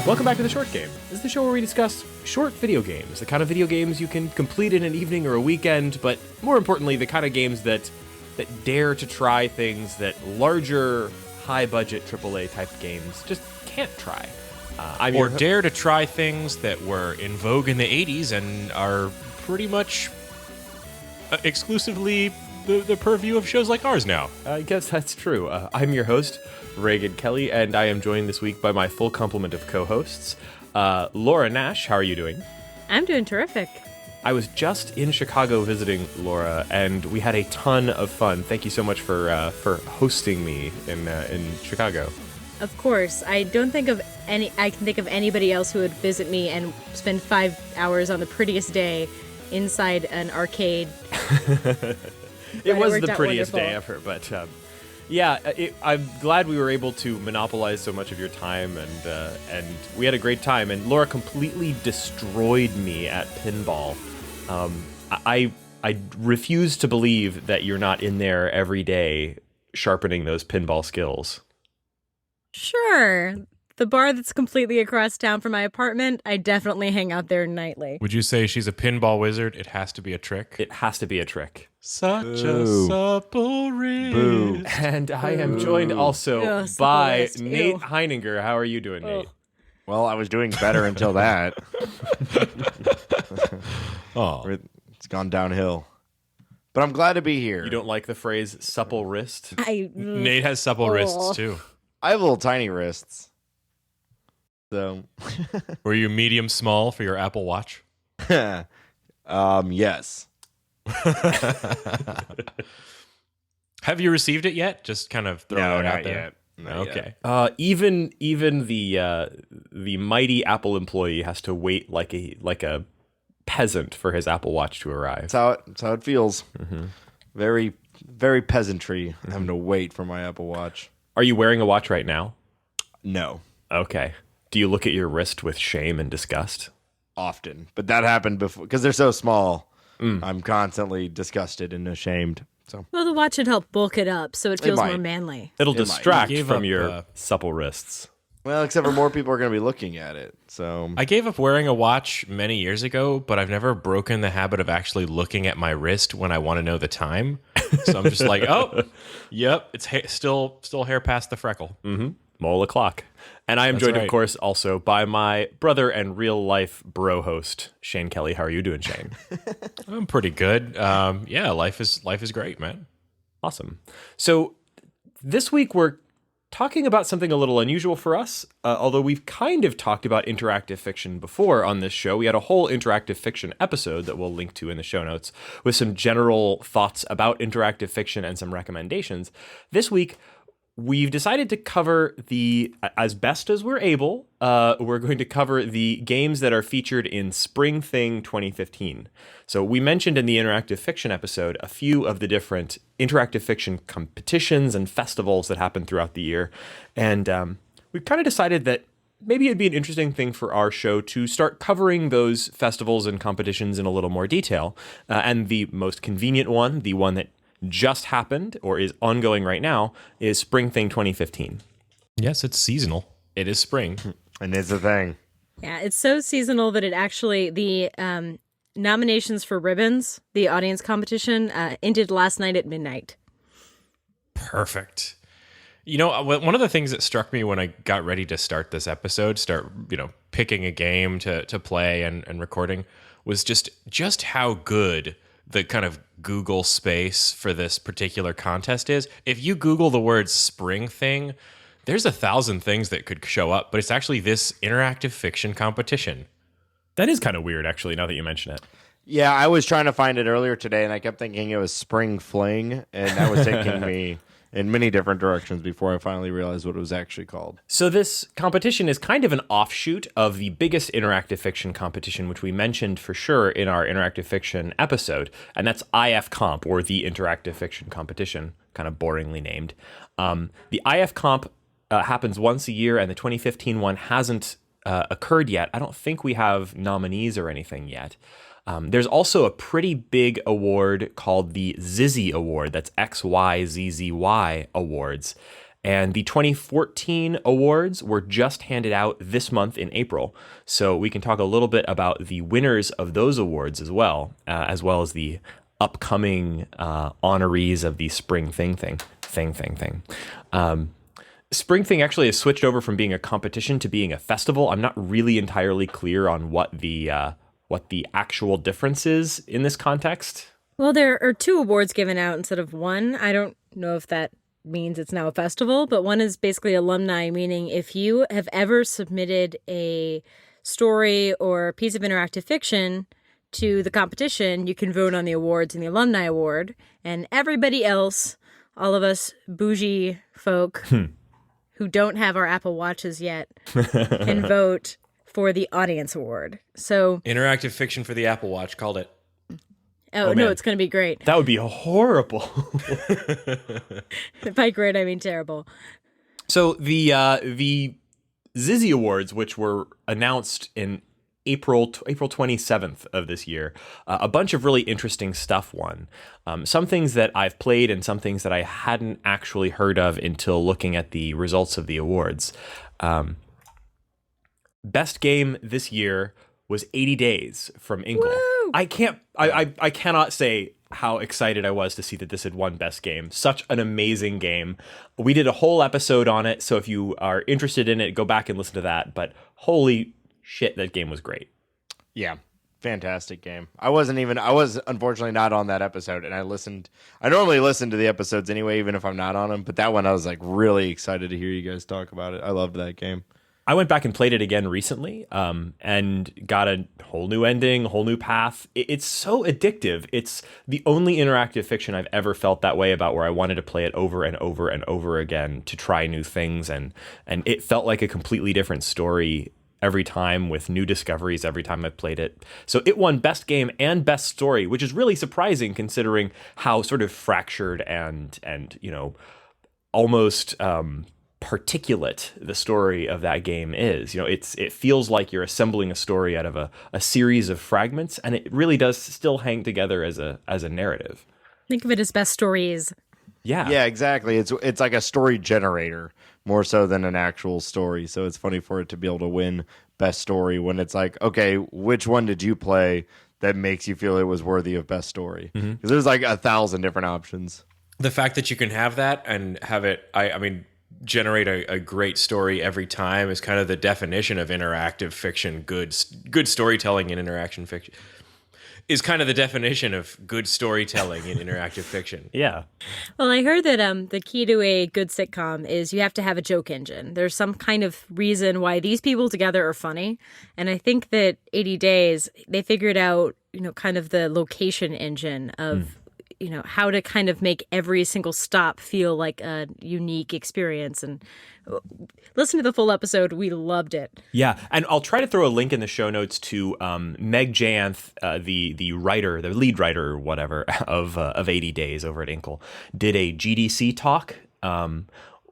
Welcome back to The Short Game. This is the show where we discuss short video games, the kind of video games you can complete in an evening or a weekend, but more importantly, the kind of games that dare to try things that larger, high-budget AAA type games just can't try. Or dare to try things that were in vogue in the 80s and are pretty much exclusively the purview of shows like ours now. I guess that's true. I'm your host, Reagan Kelly, and I am joined this week by my full complement of co-hosts. Laura Nash, how are you doing? I'm doing terrific. I was just in Chicago visiting Laura, and we had a ton of fun. Thank you so much for hosting me in Chicago. Of course, I can think of anybody else who would visit me and spend 5 hours on the prettiest day inside an arcade. It was the prettiest day ever, but I'm glad we were able to monopolize so much of your time, and we had a great time. And Laura completely destroyed me at pinball. I refuse to believe that you're not in there every day sharpening those pinball skills. Sure. The bar that's completely across town from my apartment, I definitely hang out there nightly. Would you say she's a pinball wizard? It has to be a trick. It has to be a trick. Such a supple wrist. Boo. And I am joined also by wrist. Nate Ew. Heininger. How are you doing, Nate? Well, I was doing better until that. It's gone downhill. But I'm glad to be here. You don't like the phrase supple wrist? Nate has supple wrists, too. I have little tiny wrists. So, Were you medium small for your Apple Watch? yes. Have you received it yet? Just kind of throwing it out there. Yet. Not Okay. yet. Even the mighty Apple employee has to wait like a peasant for his Apple Watch to arrive. That's how it feels. Mm-hmm. Very, very peasantry having to wait for my Apple Watch. Are you wearing a watch right now? No. Okay. Do you look at your wrist with shame and disgust? Often. But that happened before. Because they're so small. I'm constantly disgusted and ashamed. So Well, the watch should help bulk it up so it feels might. more manly. It'll It might. distract You gave from up, your supple wrists. Well, except for more people are going to be looking at it. So I gave up wearing a watch many years ago, but I've never broken the habit of actually looking at my wrist when I want to know the time. So I'm just like, oh, yep, it's still hair past the freckle. Mm-hmm. Mole o'clock. And I am That's joined, right. of course, also by my brother and real-life bro host, Shane Kelly. How are you doing, Shane? I'm pretty good. Yeah, life is great, man. Awesome. So this week we're talking about something a little unusual for us, although we've kind of talked about interactive fiction before on this show. We had a whole interactive fiction episode that we'll link to in the show notes with some general thoughts about interactive fiction and some recommendations. This week, we've decided to cover as best as we're able, we're going to cover the games that are featured in Spring Thing 2015. So we mentioned in the interactive fiction episode a few of the different interactive fiction competitions and festivals that happen throughout the year. And we've kind of decided that maybe it'd be an interesting thing for our show to start covering those festivals and competitions in a little more detail. And the most convenient one, the one that just happened or is ongoing right now, is Spring Thing 2015. Yes, it's seasonal. It is spring. and it's a thing. Yeah, it's so seasonal that it actually, the nominations for ribbons, the audience competition, ended last night at midnight. Perfect. You know, one of the things that struck me when I got ready to start this episode, picking a game to play and recording, was just how good the kind of Google space for this particular contest is. If you Google the word Spring Thing, there's 1,000 things that could show up, but it's actually this interactive fiction competition. That is kind of weird, actually, now that you mention it. Yeah, I was trying to find it earlier today, and I kept thinking it was Spring Fling, and that was taking me in many different directions before I finally realized what it was actually called. So this competition is kind of an offshoot of the biggest interactive fiction competition, which we mentioned for sure in our interactive fiction episode, and that's IF Comp, or the Interactive Fiction Competition, kind of boringly named. The IF Comp happens once a year, and the 2015 one hasn't occurred yet. I don't think we have nominees or anything yet. There's also a pretty big award called the XYZZY Award. That's XYZZY Awards. And the 2014 awards were just handed out this month in April. So we can talk a little bit about the winners of those awards as well as the upcoming honorees of the Spring Thing. Spring Thing actually has switched over from being a competition to being a festival. I'm not really entirely clear on what the actual difference is in this context. Well, there are 2 awards given out instead of 1. I don't know if that means it's now a festival, but one is basically alumni, meaning if you have ever submitted a story or piece of interactive fiction to the competition, you can vote on the awards in the Alumni Award, and everybody else, all of us bougie folk who don't have our Apple Watches yet, can vote for the Audience Award. So Interactive fiction for the Apple Watch, called it. Oh, no, it's going to be great. That would be horrible. By great, I mean terrible. So the XYZZY Awards, which were announced in April 27th of this year, a bunch of really interesting stuff won. Some things that I've played and some things that I hadn't actually heard of until looking at the results of the awards. Best game this year was 80 Days from Inkle. Woo! I cannot say how excited I was to see that this had won Best Game. Such an amazing game. We did a whole episode on it, so if you are interested in it, go back and listen to that. But holy shit, that game was great. Yeah, fantastic game. I was unfortunately not on that episode, and I normally listen to the episodes anyway, even if I'm not on them, but that one I was like really excited to hear you guys talk about it. I loved that game. I went back and played it again recently, and got a whole new ending, a whole new path. It's so addictive. It's the only interactive fiction I've ever felt that way about, where I wanted to play it over and over and over again to try new things, and it felt like a completely different story every time, with new discoveries every time I played it. So it won Best Game and Best Story, which is really surprising considering how sort of fractured and almost particulate the story of that game is. It feels like you're assembling a story out of a series of fragments, and it really does still hang together as a narrative. Think of it as best stories. Yeah, exactly. It's like a story generator more so than an actual story. So it's funny for it to be able to win Best Story when it's like, okay, which one did you play that makes you feel it was worthy of Best Story? Because there's like 1,000 different options. The fact that you can have that and have it, generate a great story every time is kind of the definition of interactive fiction. Good storytelling in interaction fiction is kind of the definition of good storytelling in interactive fiction. Yeah. Well, I heard that the key to a good sitcom is you have to have a joke engine. There's some kind of reason why these people together are funny. And I think that 80 Days, they figured out, kind of the location engine of, how to kind of make every single stop feel like a unique experience. And listen to the full episode. We loved it. Yeah, and I'll try to throw a link in the show notes to Meg Janth, the writer, the lead writer or whatever of 80 Days over at Inkle, did a GDC talk.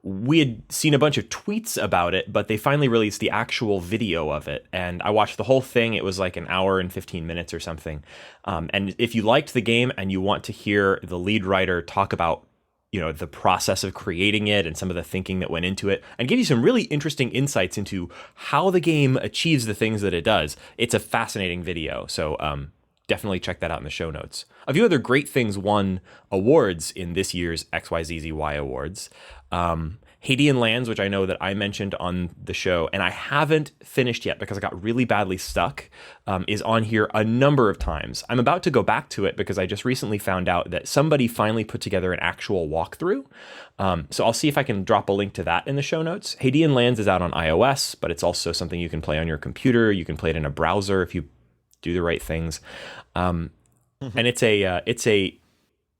We had seen a bunch of tweets about it, but they finally released the actual video of it. And I watched the whole thing. It was like an hour and 15 minutes or something. And if you liked the game and you want to hear the lead writer talk about, the process of creating it and some of the thinking that went into it, and give you some really interesting insights into how the game achieves the things that it does, it's a fascinating video. So definitely check that out in the show notes. A few other great things won awards in this year's XYZZY Awards. Hadean Lands, which I know that I mentioned on the show, and I haven't finished yet because I got really badly stuck, is on here a number of times. I'm about to go back to it because I just recently found out that somebody finally put together an actual walkthrough. So I'll see if I can drop a link to that in the show notes. Hadean Lands is out on iOS, but it's also something you can play on your computer. You can play it in a browser if you do the right things. And it's a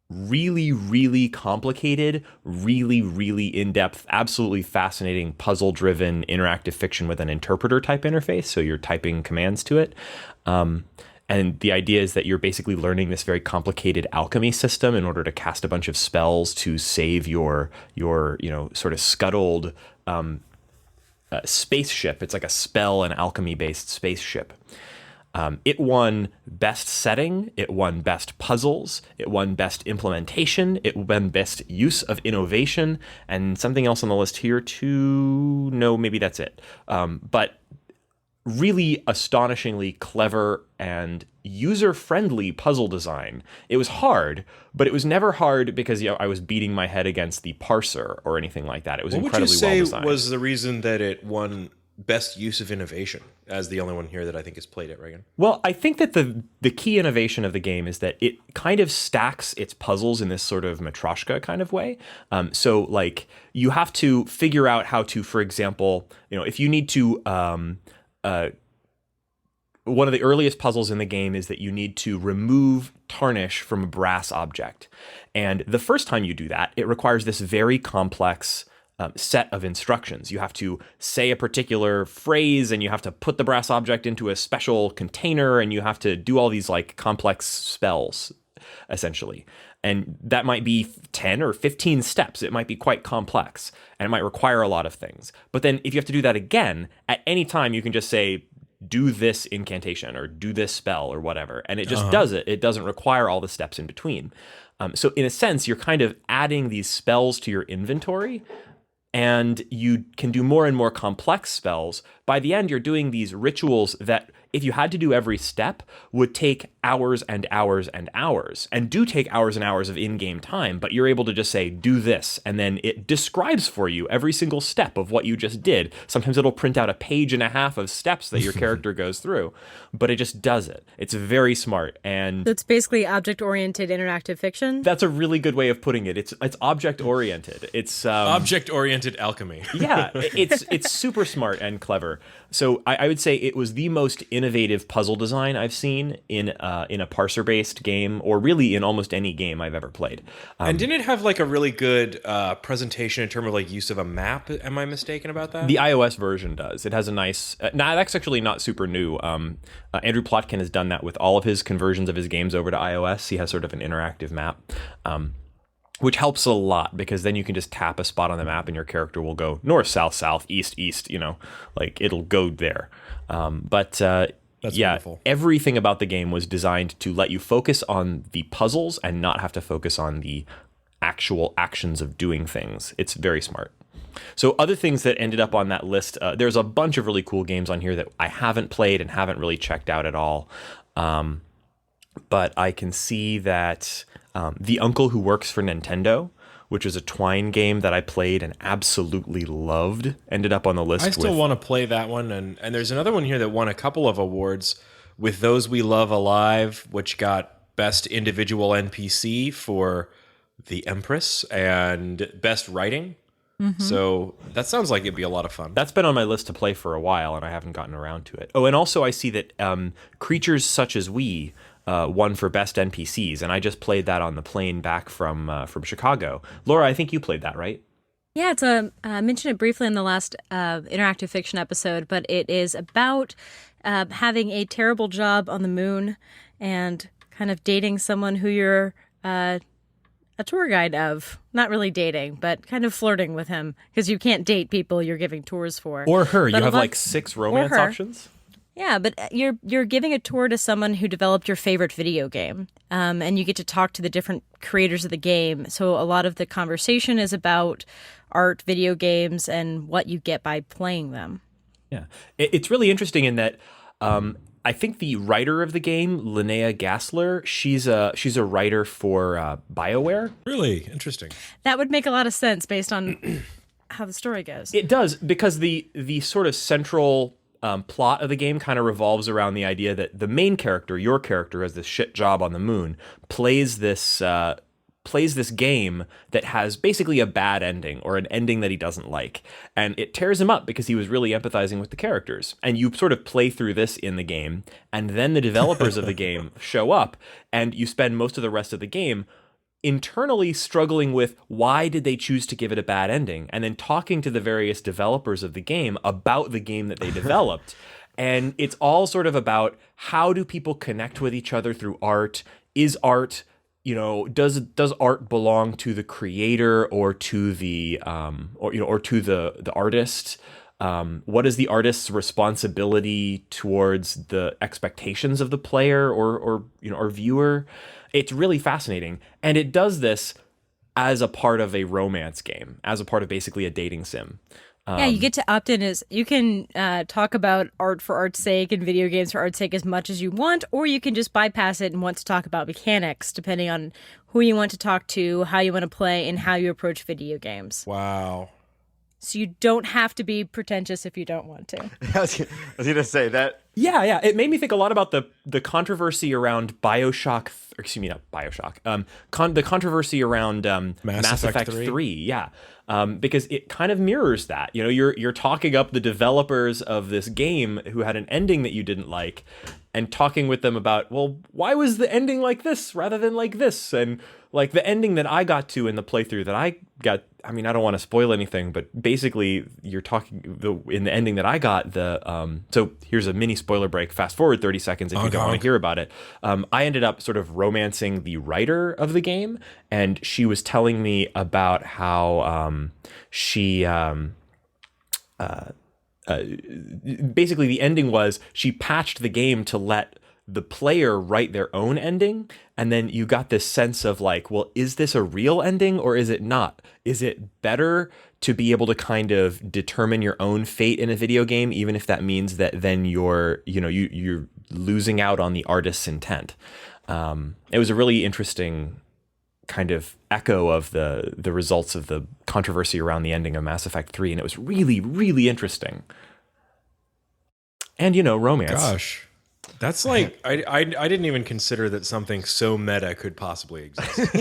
really, really complicated, really, really in-depth, absolutely fascinating, puzzle-driven interactive fiction with an interpreter type interface. So you're typing commands to it. And the idea is that you're basically learning this very complicated alchemy system in order to cast a bunch of spells to save your sort of scuttled spaceship. It's like a spell and alchemy-based spaceship. It won best setting, it won best puzzles, it won best implementation, it won best use of innovation, and something else on the list here too. No, maybe that's it. But really astonishingly clever and user-friendly puzzle design. It was hard, but it was never hard because I was beating my head against the parser or anything like that. It was incredibly well designed. What would you say was the reason that it won best use of innovation, as the only one here that I think has played it, Reagan? Well, I think that the key innovation of the game is that it kind of stacks its puzzles in this sort of matryoshka kind of way. So like you have to figure out how to, for example, if you need to one of the earliest puzzles in the game is that you need to remove tarnish from a brass object. And the first time you do that, it requires this very complex set of instructions. You have to say a particular phrase, and you have to put the brass object into a special container, and you have to do all these like complex spells, essentially. And that might be 10 or 15 steps. It might be quite complex, and it might require a lot of things. But then if you have to do that again, at any time you can just say, do this incantation or do this spell or whatever. And it just does it. It doesn't require all the steps in between. So in a sense, you're kind of adding these spells to your inventory, and you can do more and more complex spells. By the end, you're doing these rituals that, if you had to do every step, would take hours and hours and hours, and do take hours and hours of in-game time, but you're able to just say, do this, and then it describes for you every single step of what you just did. Sometimes it'll print out a page and a half of steps that your character goes through, but it just does it. It's very smart, and It's basically object-oriented interactive fiction. that's a really good way of putting it. It's object-oriented. It's Object-oriented alchemy. yeah, it's super smart and clever. So I would say it was the most innovative puzzle design I've seen in a parser-based game, or really in almost any game I've ever played. And didn't it have like a really good presentation in terms of like use of a map? Am I mistaken about that? The iOS version does. It has a nice... Nah, that's actually not super new. Andrew Plotkin has done that with all of his conversions of his games over to iOS. He has sort of an interactive map. Which helps a lot, because then you can just tap a spot on the map and your character will go north, south, south, east, east, like it'll go there. That's wonderful. Everything about the game was designed to let you focus on the puzzles and not have to focus on the actual actions of doing things. It's very smart. So other things that ended up on that list, there's a bunch of really cool games on here that I haven't played and haven't really checked out at all. But I can see that The Uncle Who Works for Nintendo, which is a Twine game that I played and absolutely loved, ended up on the list. I still want to play that one. And there's another one here that won a couple of awards with Those We Love Alive, which got Best Individual NPC for The Empress and Best Writing. Mm-hmm. So that sounds like it'd be a lot of fun. That's been on my list to play for a while, and I haven't gotten around to it. Oh, and also I see that Creatures Such as We won for Best NPCs, and I just played that on the plane back from Chicago. Laura, I think you played that, right? Yeah, it's I mentioned it briefly in the last interactive fiction episode, but it is about having a terrible job on the moon and kind of dating someone who you're a tour guide of. Not really dating, but kind of flirting with him, because you can't date people you're giving tours for. Or her. You have like 6 romance options. Yeah, but you're giving a tour to someone who developed your favorite video game, and you get to talk to the different creators of the game. So a lot of the conversation is about art, video games, and what you get by playing them. Yeah, it's really interesting in that I think the writer of the game, Linnea Gassler, she's a writer for BioWare. Really interesting. That would make a lot of sense based on how the story goes. It does, because the sort of central plot of the game kind of revolves around the idea that the main character, your character, has this shit job on the moon, plays this game that has basically a bad ending, or an ending that he doesn't like, and it tears him up because he was really empathizing with the characters. And you sort of play through this in the game, and then the developers of the game show up, and you spend most of the rest of the game internally struggling with why did they choose to give it a bad ending, and then talking to the various developers of the game about the game that they developed. And it's all sort of about, how do people connect with each other through art? Is art, does art belong to the creator or to the or to the artist? What is the artist's responsibility towards the expectations of the player or or viewer? It's really fascinating, and it does this as a part of a romance game, as a part of basically a dating sim. Yeah, you get to opt in as you can talk about art for art's sake and video games for art's sake as much as you want, or you can just bypass it and want to talk about mechanics, depending on who you want to talk to, how you want to play, and how you approach video games. Wow. So you don't have to be pretentious if you don't want to. I was gonna say that. Yeah. It made me think a lot about the controversy around Bioshock. Excuse me, not Bioshock. The controversy around Mass Effect 3. Yeah. Because it kind of mirrors that. You're talking up the developers of this game who had an ending that you didn't like, and talking with them about, well, why was the ending like this rather than like this? And like the ending that I got to in the playthrough that I got, I mean, I don't want to spoil anything, but basically you're talking in the ending that I got, so here's a mini spoiler break. Fast forward 30 seconds if you don't want to hear about it. I ended up sort of romancing the writer of the game, and she was telling me about how she basically the ending was she patched the game to let the player write their own ending, and then you got this sense of like, well, is this a real ending or is it not? Is it better to be able to kind of determine your own fate in a video game, even if that means that then you're losing out on the artist's intent? It was a really interesting kind of echo of the results of the controversy around the ending of Mass Effect 3, and it was really, really interesting. And romance. Gosh. That's like I didn't even consider that something so meta could possibly exist.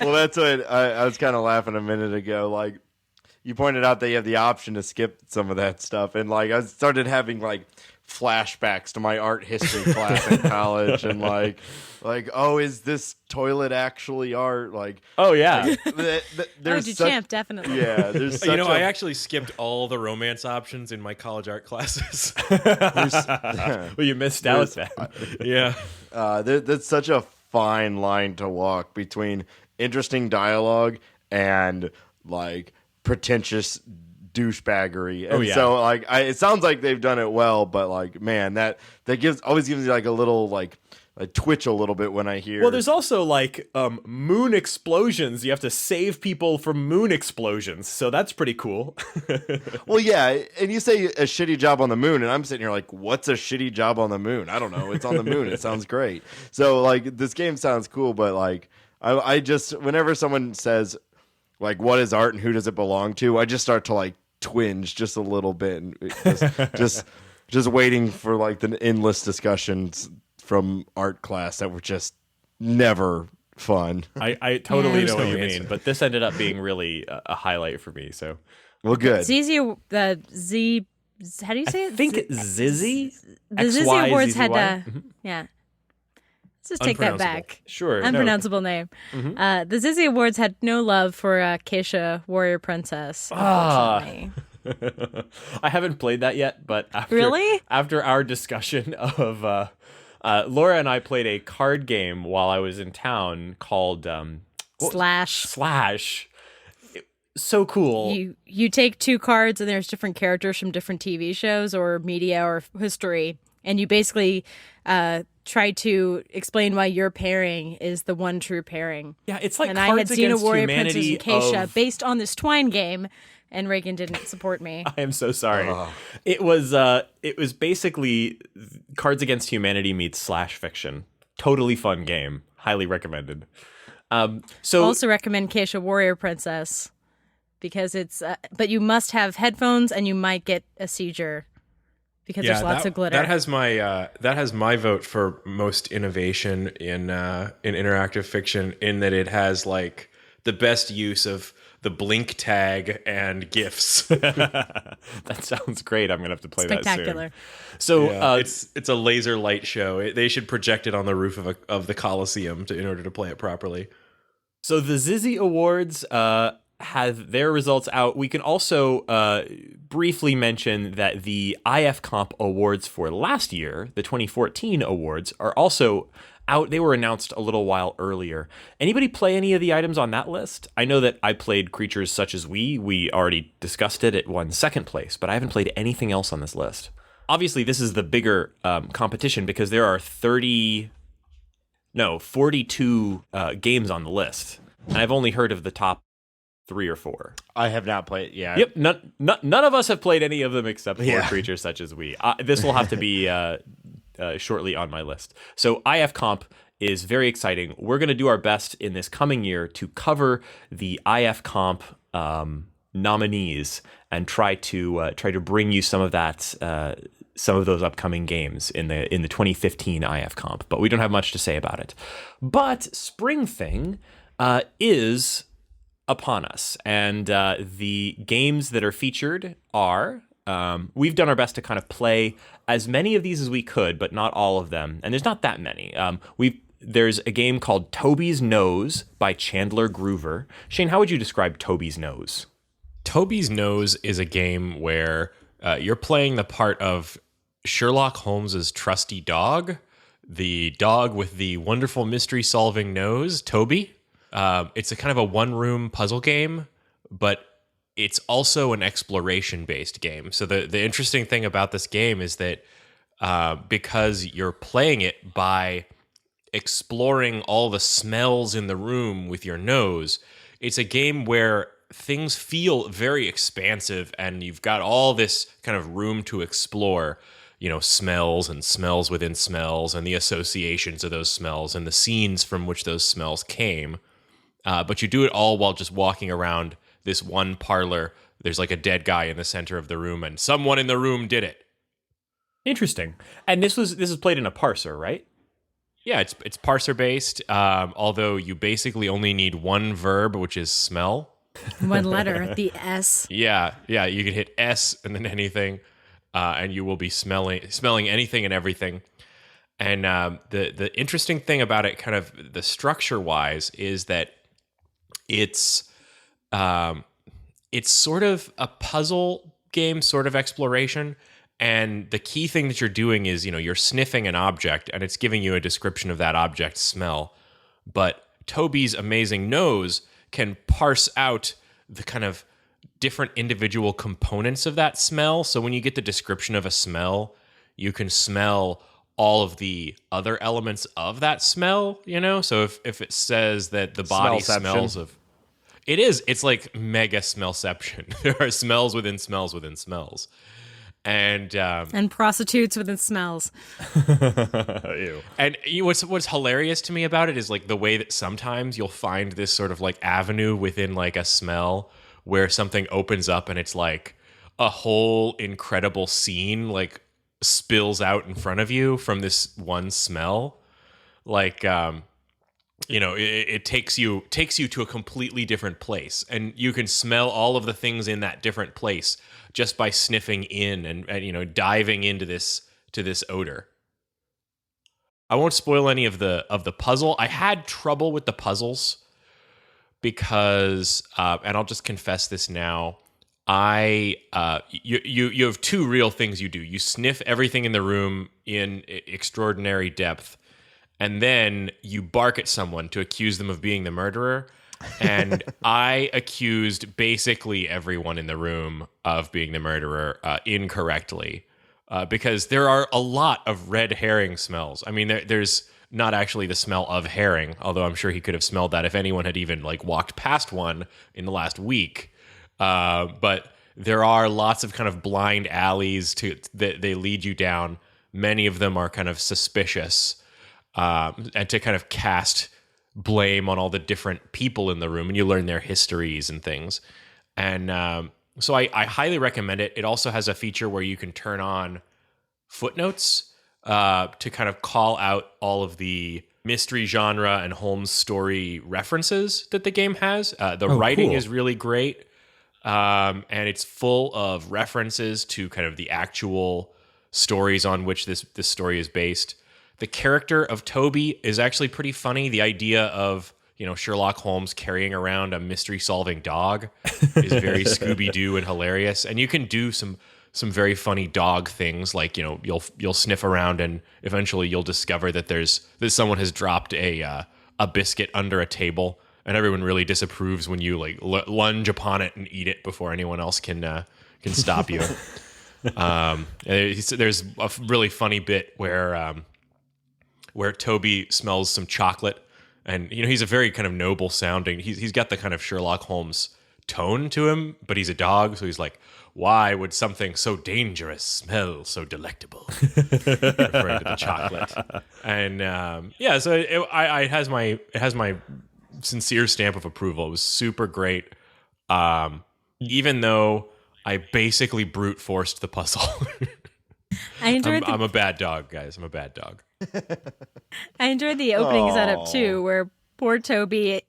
Well, that's what I was kind of laughing a minute ago. Like, you pointed out that you have the option to skip some of that stuff, and like I started having like flashbacks to my art history class in college, and like, oh, is this toilet actually art? Like, oh yeah, there's Duchamp, definitely. Yeah, there's such I actually skipped all the romance options in my college art classes. well, you missed out then. Yeah, that's such a fine line to walk between interesting dialogue and like pretentious douchebaggery. And so like it sounds like they've done it well, but like, man, that always gives me like a little like I twitch a little bit when I hear. Well, there's also like moon explosions. You have to save people from moon explosions, so that's pretty cool. Well, yeah, and you say a shitty job on the moon, and I'm sitting here like, what's a shitty job on the moon? I don't know. It's on the moon. It sounds great. So like, this game sounds cool, but like, I just whenever someone says like, what is art and who does it belong to, I just start to like twinge just a little bit, and just waiting for like the endless discussions from art class that were just never fun. I totally know what you answer. mean, but this ended up being really a highlight for me. So, well, good. ZZ, how do you say it? I think XYZZY. The XYZZY Awards had, Mm-hmm. yeah. Let's just take that back. Sure, Unpronounceable name. The XYZZY Awards had no love for Keisha, Warrior Princess, unfortunately. I haven't played that yet, but after our discussion of Laura and I played a card game while I was in town called Slash. So cool. You take two cards and there's different characters from different TV shows or media or history, and you basically try to explain why your pairing is the one true pairing. Yeah, it's like and Cards I had seen a Against Warrior Humanity Princess and Keisha based on this Twine game, and Reagan didn't support me. I am so sorry. It was basically Cards Against Humanity meets Slash fiction. Totally fun game. Highly recommended. So also recommend Keisha Warrior Princess because it's but you must have headphones and you might get a seizure because there's lots of glitter. That has my vote for most innovation in interactive fiction, in that it has like the best use of the blink tag and GIFs. That sounds great. I'm gonna have to play that soon. Spectacular. So it's a laser light show. They should project it on the roof of the Coliseum in order to play it properly. So the XYZZY Awards, had their results out. We can also briefly mention that the IF Comp awards for last year, the 2014 awards, are also out. They were announced a little while earlier. Anybody play any of the items on that list? I know that I played Creatures Such as We already discussed it. It won second place, but I haven't played anything else on this list. Obviously, this is the bigger competition because there are 42 games on the list. And I've only heard of the top 3 or 4. I have not played. Yeah. Yep. None of us have played any of them except for Yeah. Creatures Such as We. This will have to be shortly on my list. So IF Comp is very exciting. We're going to do our best in this coming year to cover the IF Comp nominees and try to bring you some of that. Some of those upcoming games in the 2015 IF Comp, but we don't have much to say about it. But Spring Thing is upon us, and the games that are featured are. We've done our best to kind of play as many of these as we could, but not all of them, and there's not that many. There's a game called Toby's Nose by Chandler Groover. Shane, how would you describe Toby's Nose? Toby's Nose is a game where you're playing the part of Sherlock Holmes's trusty dog, the dog with the wonderful mystery-solving nose, Toby. It's a kind of a one-room puzzle game, but it's also an exploration-based game. So the interesting thing about this game is that because you're playing it by exploring all the smells in the room with your nose, it's a game where things feel very expansive and you've got all this kind of room to explore. Smells and smells within smells and the associations of those smells and the scenes from which those smells came. But you do it all while just walking around this one parlor. There's like a dead guy in the center of the room and someone in the room did it. Interesting. And this is played in a parser, right? Yeah, it's parser based, although you basically only need one verb, which is smell. One letter, the S. Yeah, you can hit S and then anything. And you will be smelling anything and everything. And the interesting thing about it, kind of the structure wise, is that it's sort of a puzzle game, sort of exploration. And the key thing that you're doing is, you're sniffing an object and it's giving you a description of that object's smell. But Toby's amazing nose can parse out the kind of different individual components of that smell. So when you get the description of a smell, you can smell all of the other elements of that smell, So if it says that the body smells of... It's like mega smellception. There are smells within smells within smells. And prostitutes within smells. Ew. And what's hilarious to me about it is like the way that sometimes you'll find this sort of like avenue within like a smell where something opens up and it's like a whole incredible scene like spills out in front of you from this one smell. Like, it takes you to a completely different place, and you can smell all of the things in that different place just by sniffing in and diving into this odor. I won't spoil any of the puzzle. I had trouble with the puzzles because, and I'll just confess this now, you have two real things you do. You sniff everything in the room in extraordinary depth, and then you bark at someone to accuse them of being the murderer. And I accused basically everyone in the room of being the murderer incorrectly, because there are a lot of red herring smells. I mean, there's not actually the smell of herring, although I'm sure he could have smelled that if anyone had even like walked past one in the last week. But there are lots of kind of blind alleys that they lead you down. Many of them are kind of suspicious, and to kind of cast blame on all the different people in the room, and you learn their histories and things. And so I highly recommend it. It also has a feature where you can turn on footnotes to kind of call out all of the mystery genre and Holmes story references that the game has. The writing is really great, and it's full of references to kind of the actual stories on which this story is based. The character of Toby is actually pretty funny. The idea of Sherlock Holmes carrying around a mystery solving dog is very Scooby-Doo and hilarious. And you can do some very funny dog things, like, you'll sniff around and eventually you'll discover that someone has dropped a biscuit under a table, and everyone really disapproves when you like lunge upon it and eat it before anyone else can stop you. There's a really funny bit where Toby smells some chocolate, and he's a very kind of noble sounding. He's got the kind of Sherlock Holmes tone to him, but he's a dog, so he's like, "Why would something so dangerous smell so delectable?" Referring to the chocolate, and so it has my sincere stamp of approval. It was super great, even though I basically brute forced the puzzle. I enjoyed I'm a bad dog, guys. I'm a bad dog. I enjoyed the opening setup too, where poor Toby,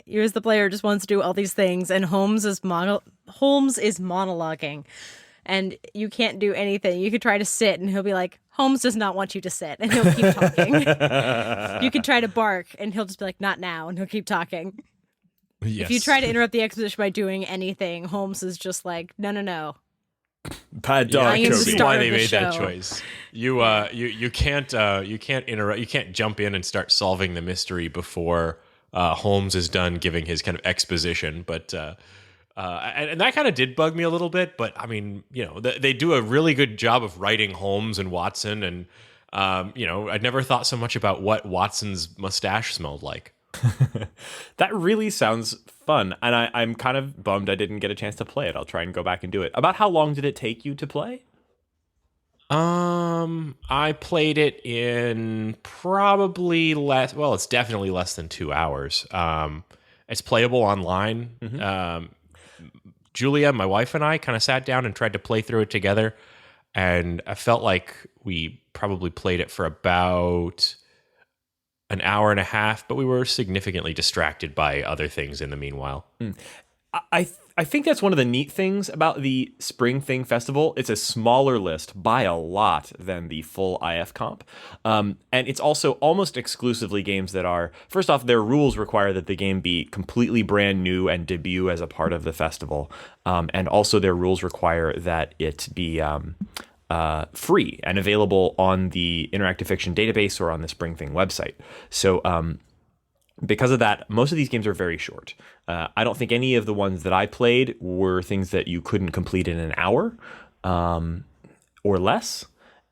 here's the player, just wants to do all these things, and Holmes is monologuing, and you can't do anything. You could try to sit, and he'll be like, "Holmes does not want you to sit," and he'll keep talking. You could try to bark, and he'll just be like, "Not now," and he'll keep talking. Yes. If you try to interrupt the exposition by doing anything, Holmes is just like, "No. Bad dog. I am the This is star why of they the made that show." choice. You can't interrupt. You can't jump in and start solving the mystery before Holmes is done giving his kind of exposition. But and that kind of did bug me a little bit. But I mean, they do a really good job of writing Holmes and Watson, and I'd never thought so much about what Watson's mustache smelled like. That really sounds fun, and I'm kind of bummed I didn't get a chance to play it. I'll try and go back and do it. About how long did it take you to play? I played it in probably less. Well, it's definitely less than 2 hours. It's playable online. Mm-hmm. Julia, my wife, and I kind of sat down and tried to play through it together, and I felt like we probably played it for about an hour and a half, but we were significantly distracted by other things in the meanwhile. I think that's one of the neat things about the Spring Thing Festival. It's a smaller list by a lot than the full IF comp. And it's also almost exclusively games that are, first off, their rules require that the game be completely brand new and debut as a part of the festival. And also their rules require that it be free and available on the Interactive Fiction database or on the Spring Thing website. So because of that, most of these games are very short. I don't think any of the ones that I played were things that you couldn't complete in an hour or less.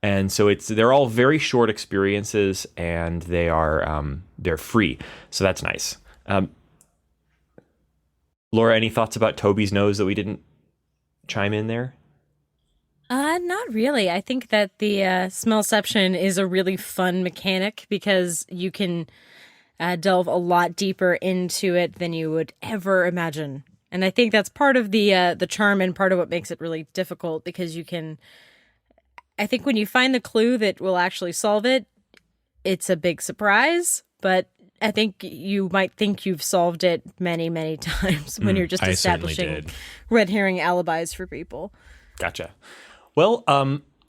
And so they're all very short experiences, and they're free. So that's nice. Laura, any thoughts about Toby's nose that we didn't chime in there? Not really. I think that the smellception is a really fun mechanic because you can delve a lot deeper into it than you would ever imagine. And I think that's part of the charm and part of what makes it really difficult, because I think when you find the clue that will actually solve it, it's a big surprise, but I think you might think you've solved it many, many times when you're just establishing red herring alibis for people. Gotcha. Well,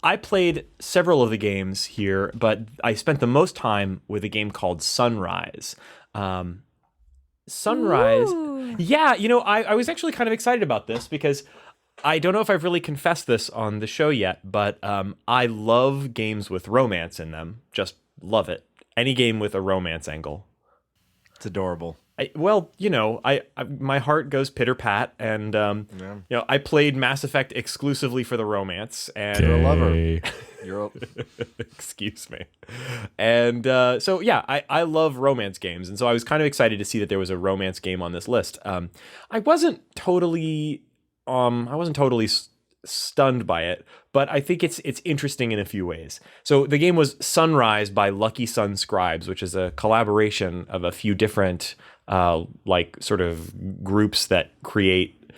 I played several of the games here, but I spent the most time with a game called Sunrise. Sunrise. Ooh. Yeah, I was actually kind of excited about this because I don't know if I've really confessed this on the show yet, but I love games with romance in them. Just love it. Any game with a romance angle. It's adorable. My heart goes pitter pat, and I played Mass Effect exclusively for the romance, and You're a lover. Excuse me. And I love romance games, and so I was kind of excited to see that there was a romance game on this list. I wasn't totally stunned by it, but I think it's interesting in a few ways. So the game was Sunrise by Lucky Sun Scribes, which is a collaboration of a few different sort of groups that create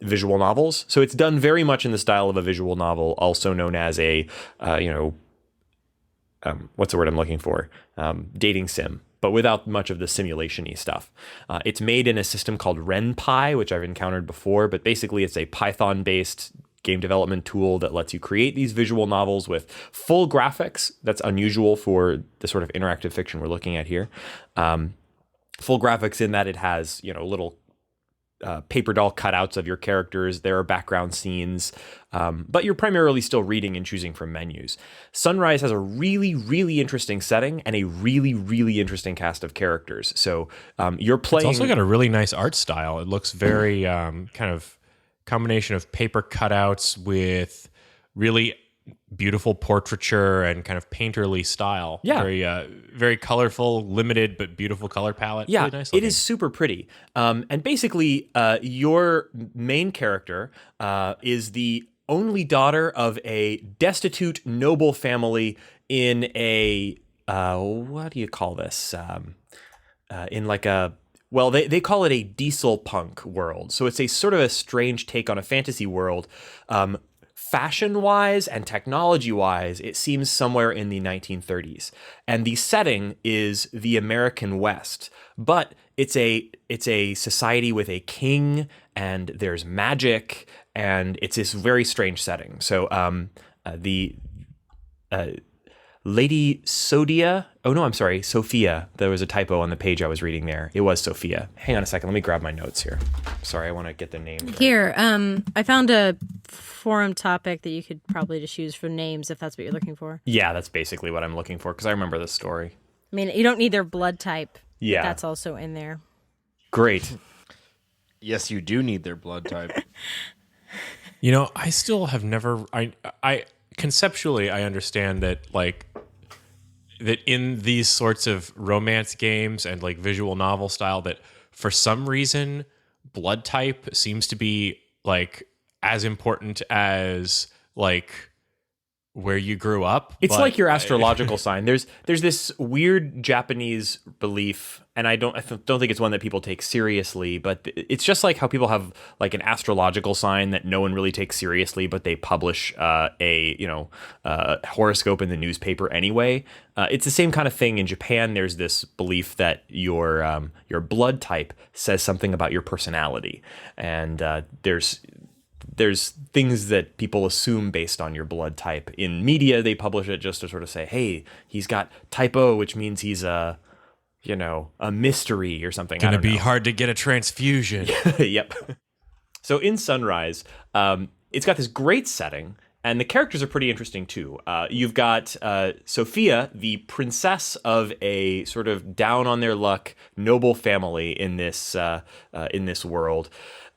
visual novels. So it's done very much in the style of a visual novel, also known as a what's the word I'm looking for? Dating sim, but without much of the simulation-y stuff. It's made in a system called RenPy, which I've encountered before, but basically it's a Python-based game development tool that lets you create these visual novels with full graphics. That's unusual for the sort of interactive fiction we're looking at here. full graphics in that it has, little paper doll cutouts of your characters. There are background scenes, but you're primarily still reading and choosing from menus. Sunrise has a really, really interesting setting and a really, really interesting cast of characters. So you're playing. It's also got a really nice art style. It looks very kind of combination of paper cutouts with really beautiful portraiture and kind of painterly style. Yeah. Very colorful, limited but beautiful color palette. Yeah, Really nice it looking. is super pretty. And basically, your main character is the only daughter of a destitute noble family in a what do you call this? In like a they call it a diesel punk world. So it's a sort of a strange take on a fantasy world. Fashion-wise and technology-wise, it seems somewhere in the 1930s. And the setting is the American West. But it's a society with a king, and there's magic, and it's this very strange setting. So the Lady Sophia. Oh, no, I'm sorry. Sophia. There was a typo on the page I was reading there. It was Sophia. Hang on a second. Let me grab my notes here. Sorry, I want to get the name. Right. Here, I found a forum topic that you could probably just use for names if that's what you're looking for. Yeah, that's basically what I'm looking for because I remember this story. I mean, you don't need their blood type. Yeah. That's also in there. Great. Yes, you do need their blood type. I still have never. I conceptually, I understand that that in these sorts of romance games and like visual novel style, that for some reason blood type seems to be like as important as like where you grew up. It's like your astrological sign. There's this weird Japanese belief, and I don't think it's one that people take seriously, but it's just like how people have like an astrological sign that no one really takes seriously, but they publish a horoscope in the newspaper anyway. It's the same kind of thing in Japan. There's this belief that your blood type says something about your personality, and there's things that people assume based on your blood type. In media, they publish it just to sort of say, hey, he's got type O, which means he's a mystery or something. Gonna be hard to get a transfusion. Yep. So in Sunrise, it's got this great setting, and the characters are pretty interesting too. You've got Sophia, the princess of a sort of down on their luck noble family in this world.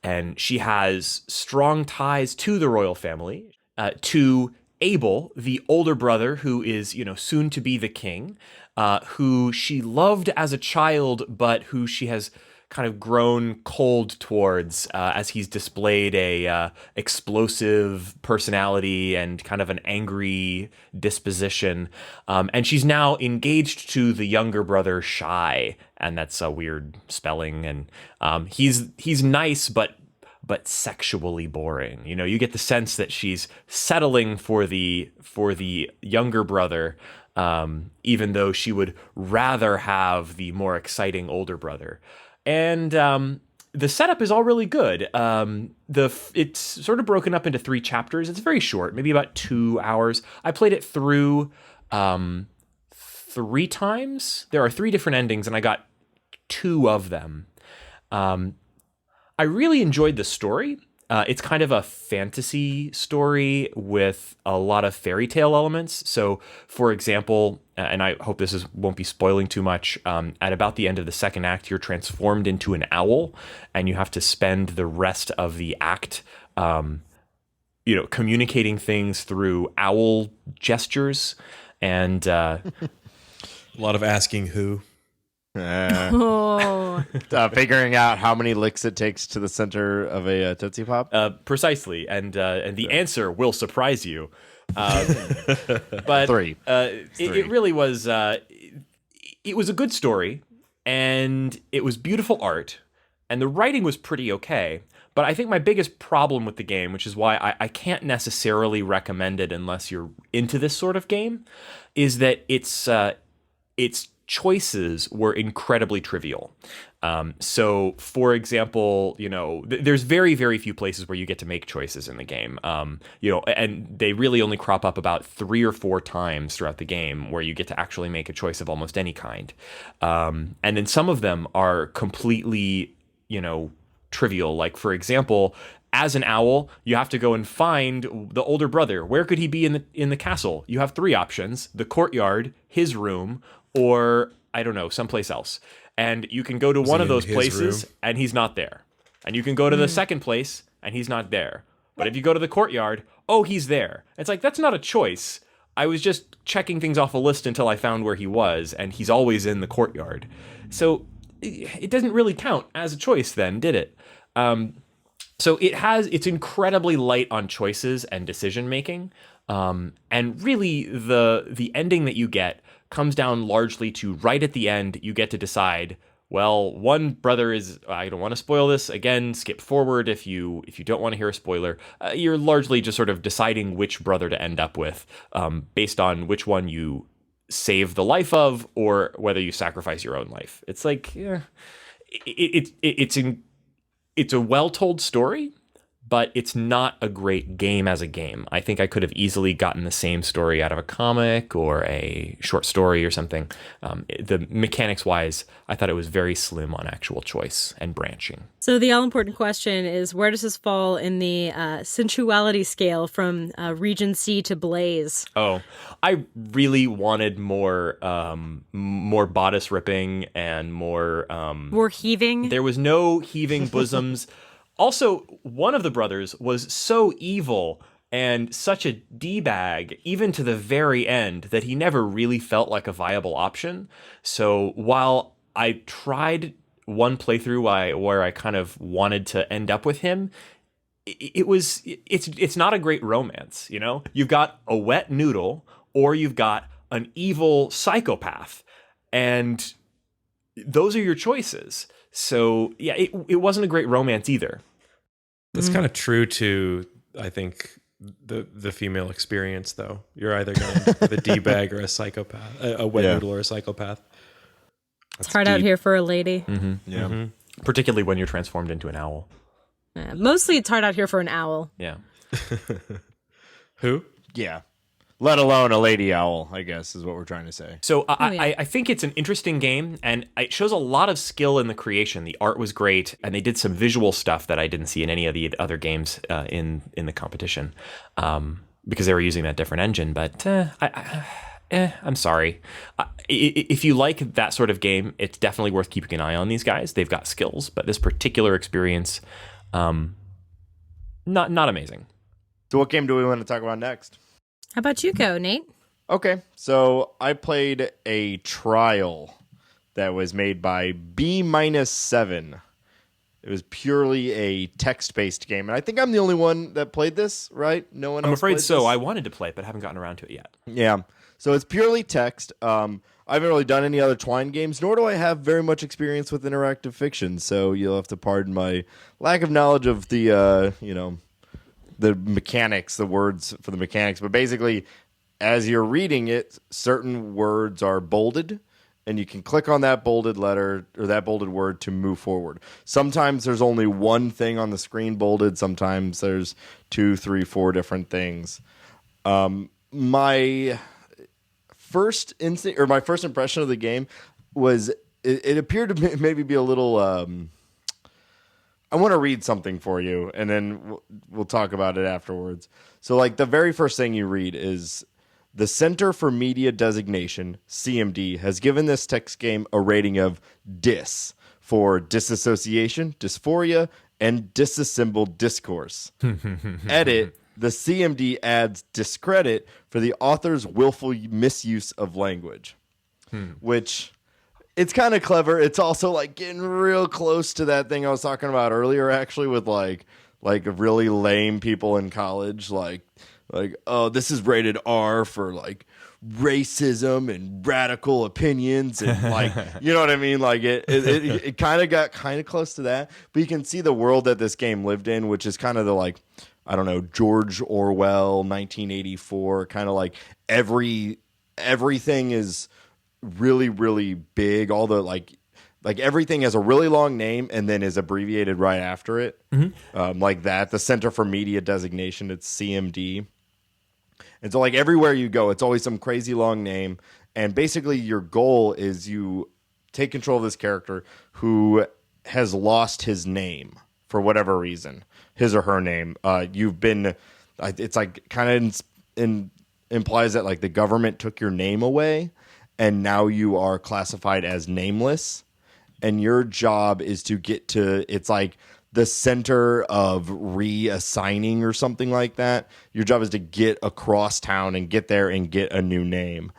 And she has strong ties to the royal family, to Abel, the older brother who is, soon to be the king, who she loved as a child, but who she has kind of grown cold towards as he's displayed a explosive personality and kind of an angry disposition. And she's now engaged to the younger brother, Shy, and that's a weird spelling. And he's nice, but sexually boring. You get the sense that she's settling for the younger brother, even though she would rather have the more exciting older brother. And the setup is all really good. It's sort of broken up into 3 chapters. It's very short, maybe about 2 hours. I played it through 3 times. There are 3 different endings, and I got 2 of them. I really enjoyed the story. It's kind of a fantasy story with a lot of fairy tale elements. So, for example, and I hope this won't be spoiling too much, at about the end of the second act, you're transformed into an owl, and you have to spend the rest of the act, communicating things through owl gestures, and A lot of asking who. Figuring out how many licks it takes to the center of a Tootsie Pop. precisely, and the answer will surprise you. But 3. It really was. It was a good story, and it was beautiful art, and the writing was pretty okay. But I think my biggest problem with the game, which is why I can't necessarily recommend it unless you're into this sort of game, is that it's choices were incredibly trivial. So, for example, there's very, very few places where you get to make choices in the game. And they really only crop up about 3 or 4 times throughout the game where you get to actually make a choice of almost any kind. And then some of them are completely, trivial. Like, for example, as an owl, you have to go and find the older brother. Where could he be in the castle? You have 3 options: the courtyard, his room, or I don't know, someplace else. And you can go to one of those places and he's not there. And you can go to the second place and he's not there. But if you go to the courtyard, oh, he's there. It's like, that's not a choice. I was just checking things off a list until I found where he was, and he's always in the courtyard. So it doesn't really count as a choice then, did it? So it's incredibly light on choices and decision making. And really the ending that you get comes down largely to right at the end, you get to decide, well, one brother is, I don't want to spoil this, again, skip forward if you don't want to hear a spoiler. You're largely just sort of deciding which brother to end up with, based on which one you save the life of or whether you sacrifice your own life. It's like, it's a well-told story, but it's not a great game as a game. I think I could have easily gotten the same story out of a comic or a short story or something. The mechanics-wise, I thought it was very slim on actual choice and branching. So the all-important question is, where does this fall in the sensuality scale from Region C to Blaze? Oh, I really wanted more bodice ripping and more heaving. There was no heaving bosoms. Also, one of the brothers was so evil and such a D-bag, even to the very end, that he never really felt like a viable option. So while I tried one playthrough where I kind of wanted to end up with him, it's not a great romance, You've got a wet noodle or you've got an evil psychopath, and those are your choices. So yeah, it wasn't a great romance either. That's kind of true to, I think, the female experience, though. You're either going with a D-bag or a psychopath, a wet noodle or a psychopath. It's hard out here for a lady. Mm-hmm. Yeah. Mm-hmm. Particularly when you're transformed into an owl. Yeah, mostly it's hard out here for an owl. Yeah. Who? Yeah. Let alone a lady owl, I guess, is what we're trying to say. So I think it's an interesting game, and it shows a lot of skill in the creation. The art was great, and they did some visual stuff that I didn't see in any of the other games in the competition, because they were using that different engine. But I'm sorry. If you like that sort of game, it's definitely worth keeping an eye on these guys. They've got skills, but this particular experience, not amazing. So what game do we want to talk about next? How about you go, Nate? Okay, so I played a trial that was made by B-7. It was purely a text-based game, and I think I'm the only one that played this, right? No one else. I'm afraid played so. this? I wanted to play it, but haven't gotten around to it yet. Yeah, so it's purely text. I haven't really done any other Twine games, nor do I have very much experience with interactive fiction, so you'll have to pardon my lack of knowledge of the, the mechanics, the words for the mechanics. But basically, as you're reading it, certain words are bolded, and you can click on that bolded letter or that bolded word to move forward. Sometimes there's only one thing on the screen bolded. Sometimes there's 2, 3, 4 different things. My first instinct, or my first impression of the game was it appeared to maybe be a little... I want to read something for you, and then we'll talk about it afterwards. So, like, the very first thing you read is, the Center for Media Designation, CMD, has given this text game a rating of DIS for disassociation, dysphoria, and disassembled discourse. Edit, the CMD adds discredit for the author's willful misuse of language, which... It's kind of clever. It's also like getting real close to that thing I was talking about earlier, actually, with like really lame people in college, like oh, this is rated R for like racism and radical opinions and like you know what I mean. Like it kind of got kind of close to that, but you can see the world that this game lived in, which is kind of the like I don't know, George Orwell 1984, kind of like everything is really, really big. All the like everything has a really long name and then is abbreviated right after it. Like that. The Center for Media Designation, it's CMD. And so like everywhere you go, it's always some crazy long name. And basically your goal is you take control of this character who has lost his name for whatever reason, his or her name. You've been, it's like kind of implies that like the government took your name away and now you are classified as nameless. And your job is to get to, it's like the center of reassigning or something like that. Your job is to get across town and get there and get a new name.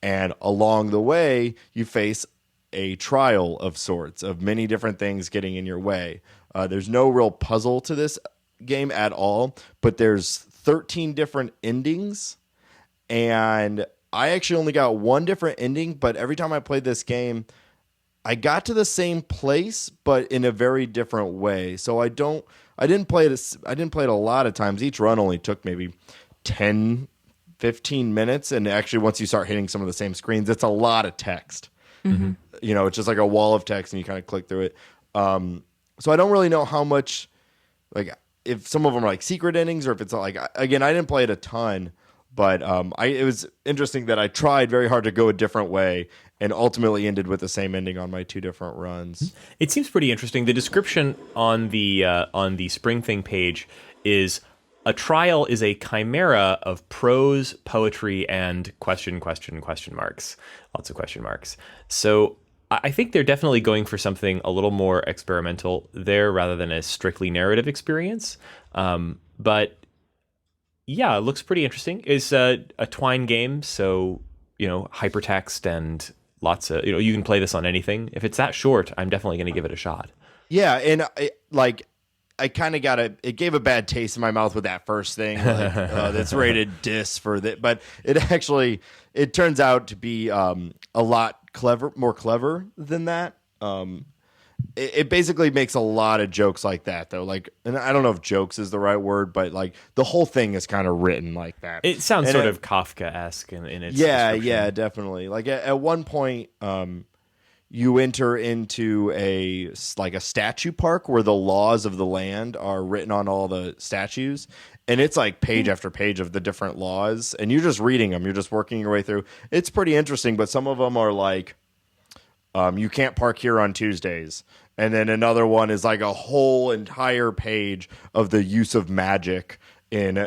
And along the way, you face a trial of sorts of many different things getting in your way. There's no real puzzle to this game at all, but there's 13 different endings. And I actually only got one different ending, but every time I played this game, I got to the same place, but in a very different way. So I didn't play it a lot of times. Each run only took maybe 10, 15 minutes. And actually, once you start hitting some of the same screens, it's a lot of text. Mm-hmm. You know, it's just like a wall of text and you kind of click through it. So I don't really know how much, like, if some of them are like secret endings or if it's like, again, I didn't play it a ton, but it was interesting that I tried very hard to go a different way and ultimately ended with the same ending on my two different runs. It seems pretty interesting. The description on the Spring Thing page is a trial is a chimera of prose, poetry, and question marks. Lots of question marks. So I think they're definitely going for something a little more experimental there rather than a strictly narrative experience. But yeah, it looks pretty interesting. It's a Twine game, so hypertext and lots of you can play this on anything. If it's that short, I'm definitely going to give it a shot. Yeah, and I kind of it gave a bad taste in my mouth with that first thing that's rated dis for that, but it turns out to be a lot more clever than that. It basically makes a lot of jokes like that, though. Like, and I don't know if jokes is the right word, but like the whole thing is kind of written like that. It sounds sort of Kafka-esque in its yeah, description. definitely. Like at one point, you enter into a statue park where the laws of the land are written on all the statues. And it's like page after page of the different laws. And you're just reading them. You're just working your way through. It's pretty interesting. But some of them are like, you can't park here on Tuesdays. And then another one is like a whole entire page of the use of magic in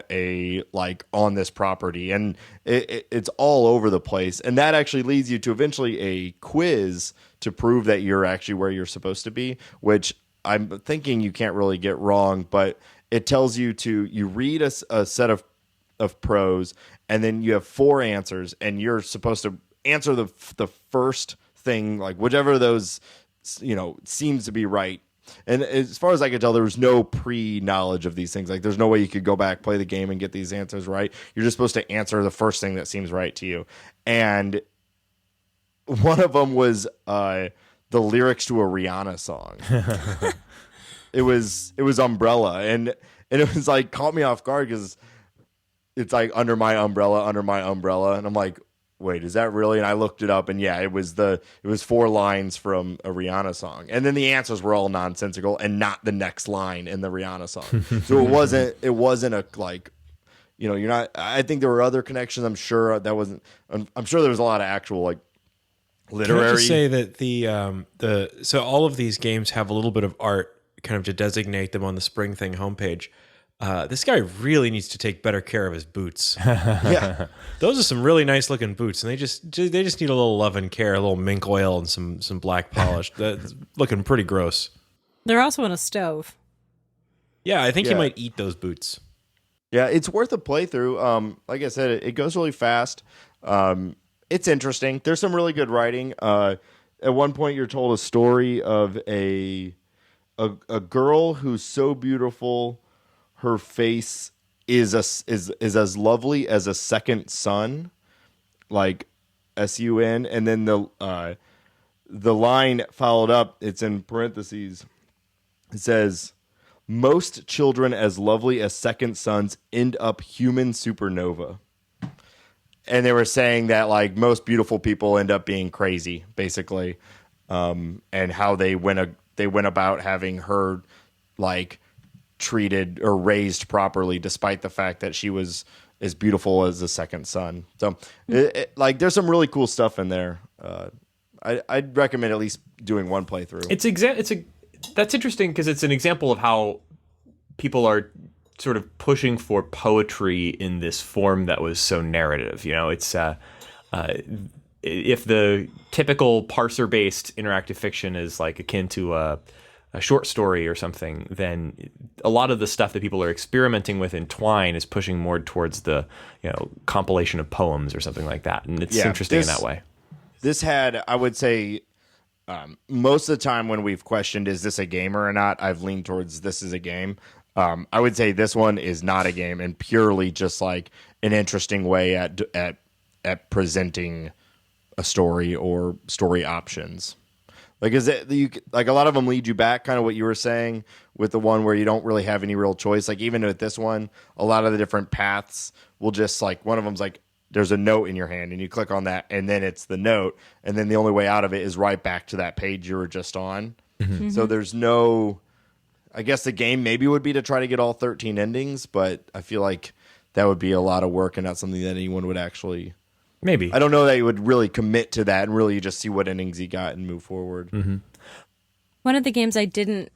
on this property. And it's all over the place. And that actually leads you to eventually a quiz to prove that you're actually where you're supposed to be, which I'm thinking you can't really get wrong, but it tells you you read a set of prose and then you have 4 answers and you're supposed to answer the first thing, like whichever of those seems to be right. And as far as I could tell, there was no pre-knowledge of these things. Like, there's no way you could go back, play the game, and get these answers right. You're just supposed to answer the first thing that seems right to you. And one of them was the lyrics to a Rihanna song. It was Umbrella, and it was like caught me off guard because it's like under my umbrella, and I'm like, wait, is that really? And I looked it up, and yeah, it was 4 lines from a Rihanna song, and then the answers were all nonsensical and not the next line in the Rihanna song. So it wasn't a like, you're not. I think there were other connections. I'm sure that wasn't. I'm sure there was a lot of actual like literary. Can I just say that so all of these games have a little bit of art kind of to designate them on the Spring Thing homepage. This guy really needs to take better care of his boots. Yeah, those are some really nice looking boots, and they just need a little love and care, a little mink oil, and some black polish. That's looking pretty gross. They're also on a stove. Yeah, I think he might eat those boots. Yeah, it's worth a playthrough. Like I said, it goes really fast. It's interesting. There's some really good writing. At one point, you're told a story of a girl who's so beautiful, her face is as lovely as a second sun, like sun, and then the line followed up. It's in parentheses. It says, "Most children as lovely as second suns end up human supernova." and they were saying that like most beautiful people end up being crazy, basically, and how they went about having her like treated or raised properly, despite the fact that she was as beautiful as the second son. So, like, there's some really cool stuff in there. I'd recommend at least doing one playthrough. That's interesting because it's an example of how people are sort of pushing for poetry in this form that was so narrative. You know, it's if the typical parser-based interactive fiction is like akin to a short story or something, then a lot of the stuff that people are experimenting with in Twine is pushing more towards the, compilation of poems or something like that. And it's interesting in that way. This had, I would say, most of the time when we've questioned, is this a game or not, I've leaned towards this is a game. I would say this one is not a game and purely just like an interesting way at presenting a story or story options. Like, like a lot of them lead you back, kind of what you were saying with the one where you don't really have any real choice. Like even with this one, a lot of the different paths will just like, one of them's like, there's a note in your hand and you click on that and then it's the note. And then the only way out of it is right back to that page you were just on. Mm-hmm. So there's I guess the game maybe would be to try to get all 13 endings, but I feel like that would be a lot of work and not something that anyone would actually... Maybe. I don't know that you would really commit to that and really just see what endings you got and move forward. Mm-hmm. One of the games I didn't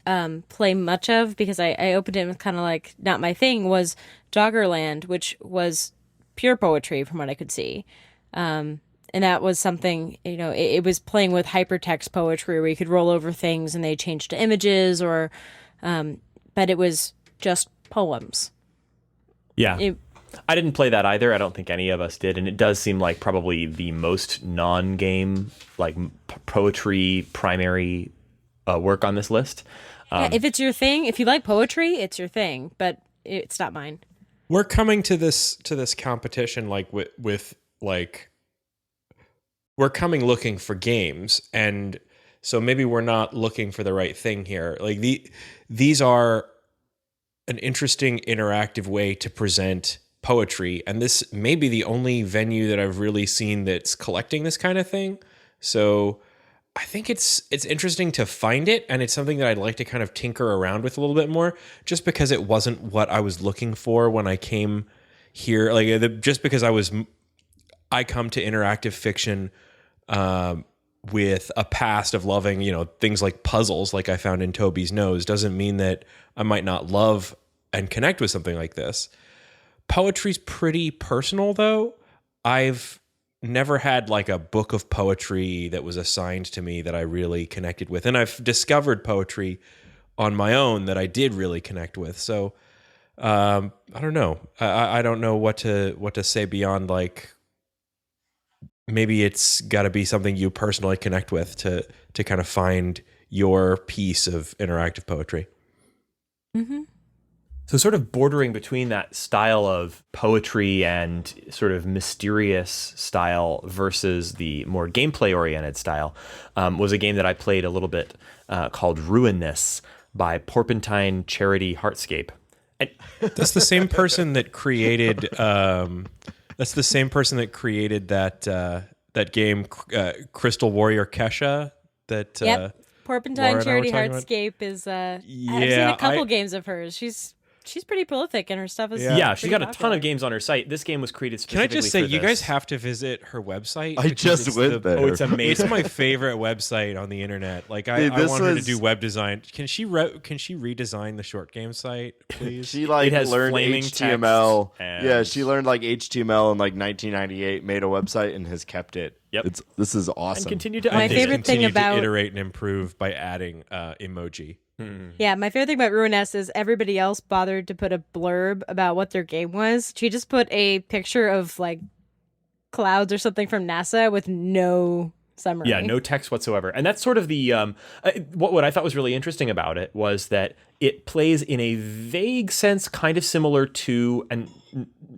play much of because I opened it and was kind of like not my thing was Doggerland, which was pure poetry from what I could see. And that was something, it was playing with hypertext poetry where you could roll over things and they changed to images but it was just poems. Yeah. I didn't play that either. I don't think any of us did. And it does seem like probably the most non-game, like poetry primary work on this list. Yeah, if it's your thing, if you like poetry, it's your thing, but it's not mine. We're coming to this competition like with like we're coming looking for games, and so maybe we're not looking for the right thing here. Like these are an interesting interactive way to present poetry, and this may be the only venue that I've really seen that's collecting this kind of thing. So I think it's interesting to find it, and it's something that I'd like to kind of tinker around with a little bit more, just because it wasn't what I was looking for when I came here. Like just because I come to interactive fiction with a past of loving, things like puzzles, like I found in Toby's Nose, doesn't mean that I might not love and connect with something like this. Poetry's pretty personal, though. I've never had like a book of poetry that was assigned to me that I really connected with. And I've discovered poetry on my own that I did really connect with. So I don't know. I don't know what to say beyond like maybe it's got to be something you personally connect with to kind of find your piece of interactive poetry. Mm-hmm. So sort of bordering between that style of poetry and sort of mysterious style versus the more gameplay-oriented style was a game that I played a little bit called Ruinous by Porpentine Charity Heartscape. And that's the same person that created that game Crystal Warrior Kesha that Yep. Porpentine Charity Heartscape is I've seen a couple games of hers. She's pretty prolific, and her stuff is she's got a ton of games on her site. This game was created specifically for Can I just say, you guys have to visit her website? I just went there. Oh, it's amazing. It's my favorite website on the internet. Like I want her to do web design. Can she redesign the short game site, please? She like has learned flaming HTML. and- Yeah, she learned like HTML in like 1998, made a website, and has kept it. Yep. This is awesome. And continue to My update favorite it. thing Continue about- to iterate and improve by adding emoji. Yeah, my favorite thing about Ruinous is everybody else bothered to put a blurb about what their game was. She just put a picture of like clouds or something from NASA with no summary. Yeah, no text whatsoever. And that's sort of the what I thought was really interesting about it was that it plays in a vague sense kind of similar to, and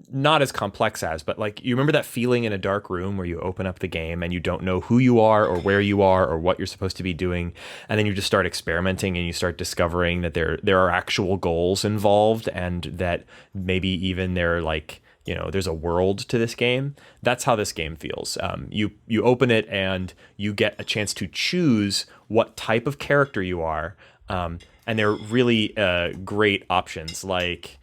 not as complex as, but like you remember that feeling in a dark room where you open up the game and you don't know who you are or where you are or what you're supposed to be doing, and then you just start experimenting and you start discovering that there are actual goals involved, and that maybe even they're like there's a world to this game. That's how this game feels. You open it and you get a chance to choose what type of character you are, and they're really great options like,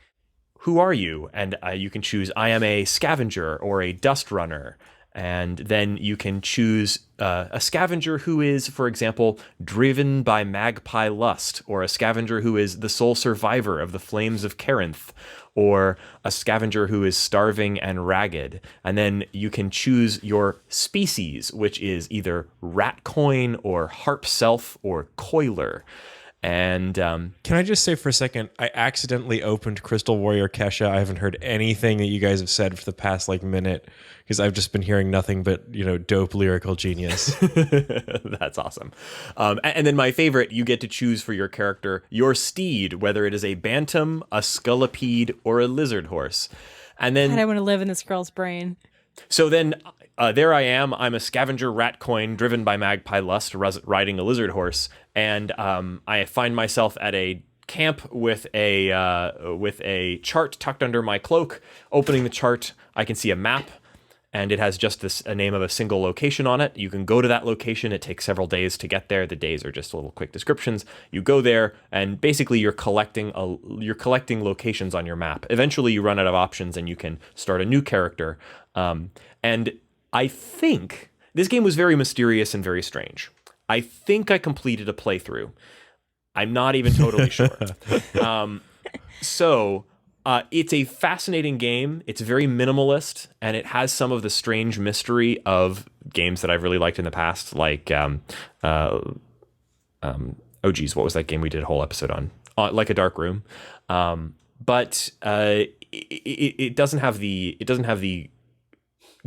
who are you? And you can choose, I am a scavenger or a dust runner. And then you can choose a scavenger who is, for example, driven by magpie lust, or a scavenger who is the sole survivor of the flames of Carinth, or a scavenger who is starving and ragged. And then you can choose your species, which is either ratcoin or harp self or coiler. And can I just say for a second, I accidentally opened Crystal Warrior Kesha. I haven't heard anything that you guys have said for the past minute, because I've just been hearing nothing but dope lyrical genius. That's awesome. And then my favorite, you get to choose for your character your steed, whether it is a bantam, a scolipede, or a lizard horse. And then God, I want to live in this girl's brain. So then there I am. I'm a scavenger ratcoin driven by magpie lust, riding a lizard horse, and I find myself at a camp with a chart tucked under my cloak. Opening the chart, I can see a map, and it has just a name of a single location on it. You can go to that location. It takes several days to get there. The days are just little quick descriptions. You go there, and basically you're collecting locations on your map. Eventually, you run out of options, and you can start a new character. And I think this game was very mysterious and very strange. I think I completed a playthrough. I'm not even totally sure. So it's a fascinating game. It's very minimalist, and it has some of the strange mystery of games that I've really liked in the past, like oh geez, what was that game we did a whole episode on? Like a Dark Room. But it doesn't have the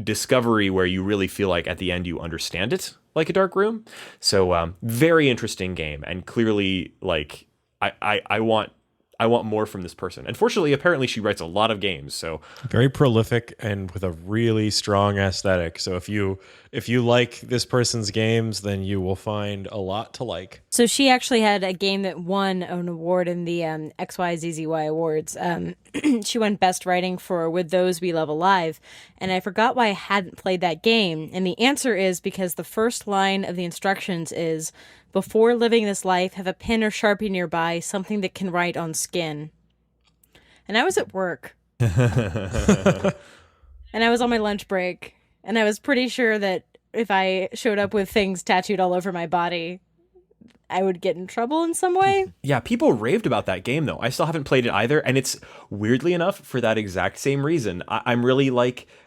discovery where you really feel like at the end you understand it, like a Dark Room. So very interesting game, and clearly like I want more from this person. Unfortunately, apparently she writes a lot of games, so very prolific and with a really strong aesthetic. So if you like this person's games, then you will find a lot to like. So she actually had a game that won an award in the XYZZY Awards. She won Best Writing for With Those We Love Alive, and I forgot why I hadn't played that game. And the answer is because the first line of the instructions is, before living this life, have a pen or Sharpie nearby, something that can write on skin. And I was at work. And I was on my lunch break. And I was pretty sure that if I showed up with things tattooed all over my body, I would get in trouble in some way. Yeah, people raved about that game, though. I still haven't played it either. And it's weirdly enough for that exact same reason. I'm really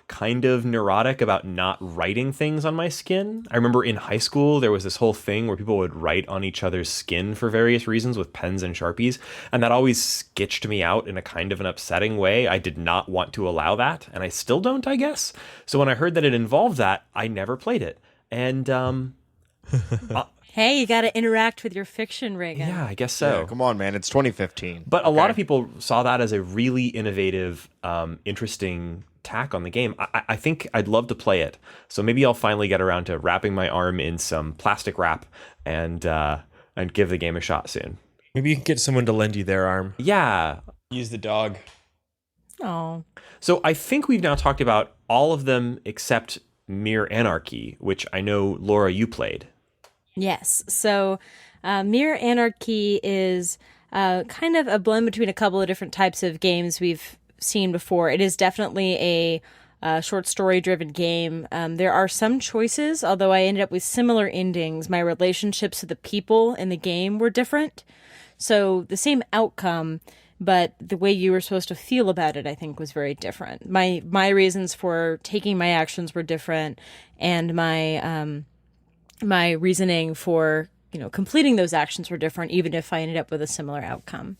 kind of neurotic about not writing things on my skin. I remember in high school, there was this whole thing where people would write on each other's skin for various reasons with pens and Sharpies. And that always sketched me out in a kind of an upsetting way. I did not want to allow that. And I still don't, I guess. So when I heard that it involved that, I never played it. And, hey, you got to interact with your fiction, Reagan. yeah, I guess so. Yeah, come on, man. It's 2015. But a lot of people saw that as a really innovative, interesting tack on the game. I think I'd love to play it. So maybe I'll finally get around to wrapping my arm in some plastic wrap and give the game a shot soon. Maybe you can get someone to lend you their arm. Yeah. Use the dog. Oh. So I think we've now talked about all of them except Mere Anarchy, which I know, Laura, you played. Yes. So Mere Anarchy is kind of a blend between a couple of different types of games we've seen before. It is definitely a short story driven game. There are some choices, although I ended up with similar endings. My relationships to the people in the game were different. So the same outcome, but the way you were supposed to feel about it, I think, was very different. My reasons for taking my actions were different, and my reasoning for completing those actions were different, even if I ended up with a similar outcome.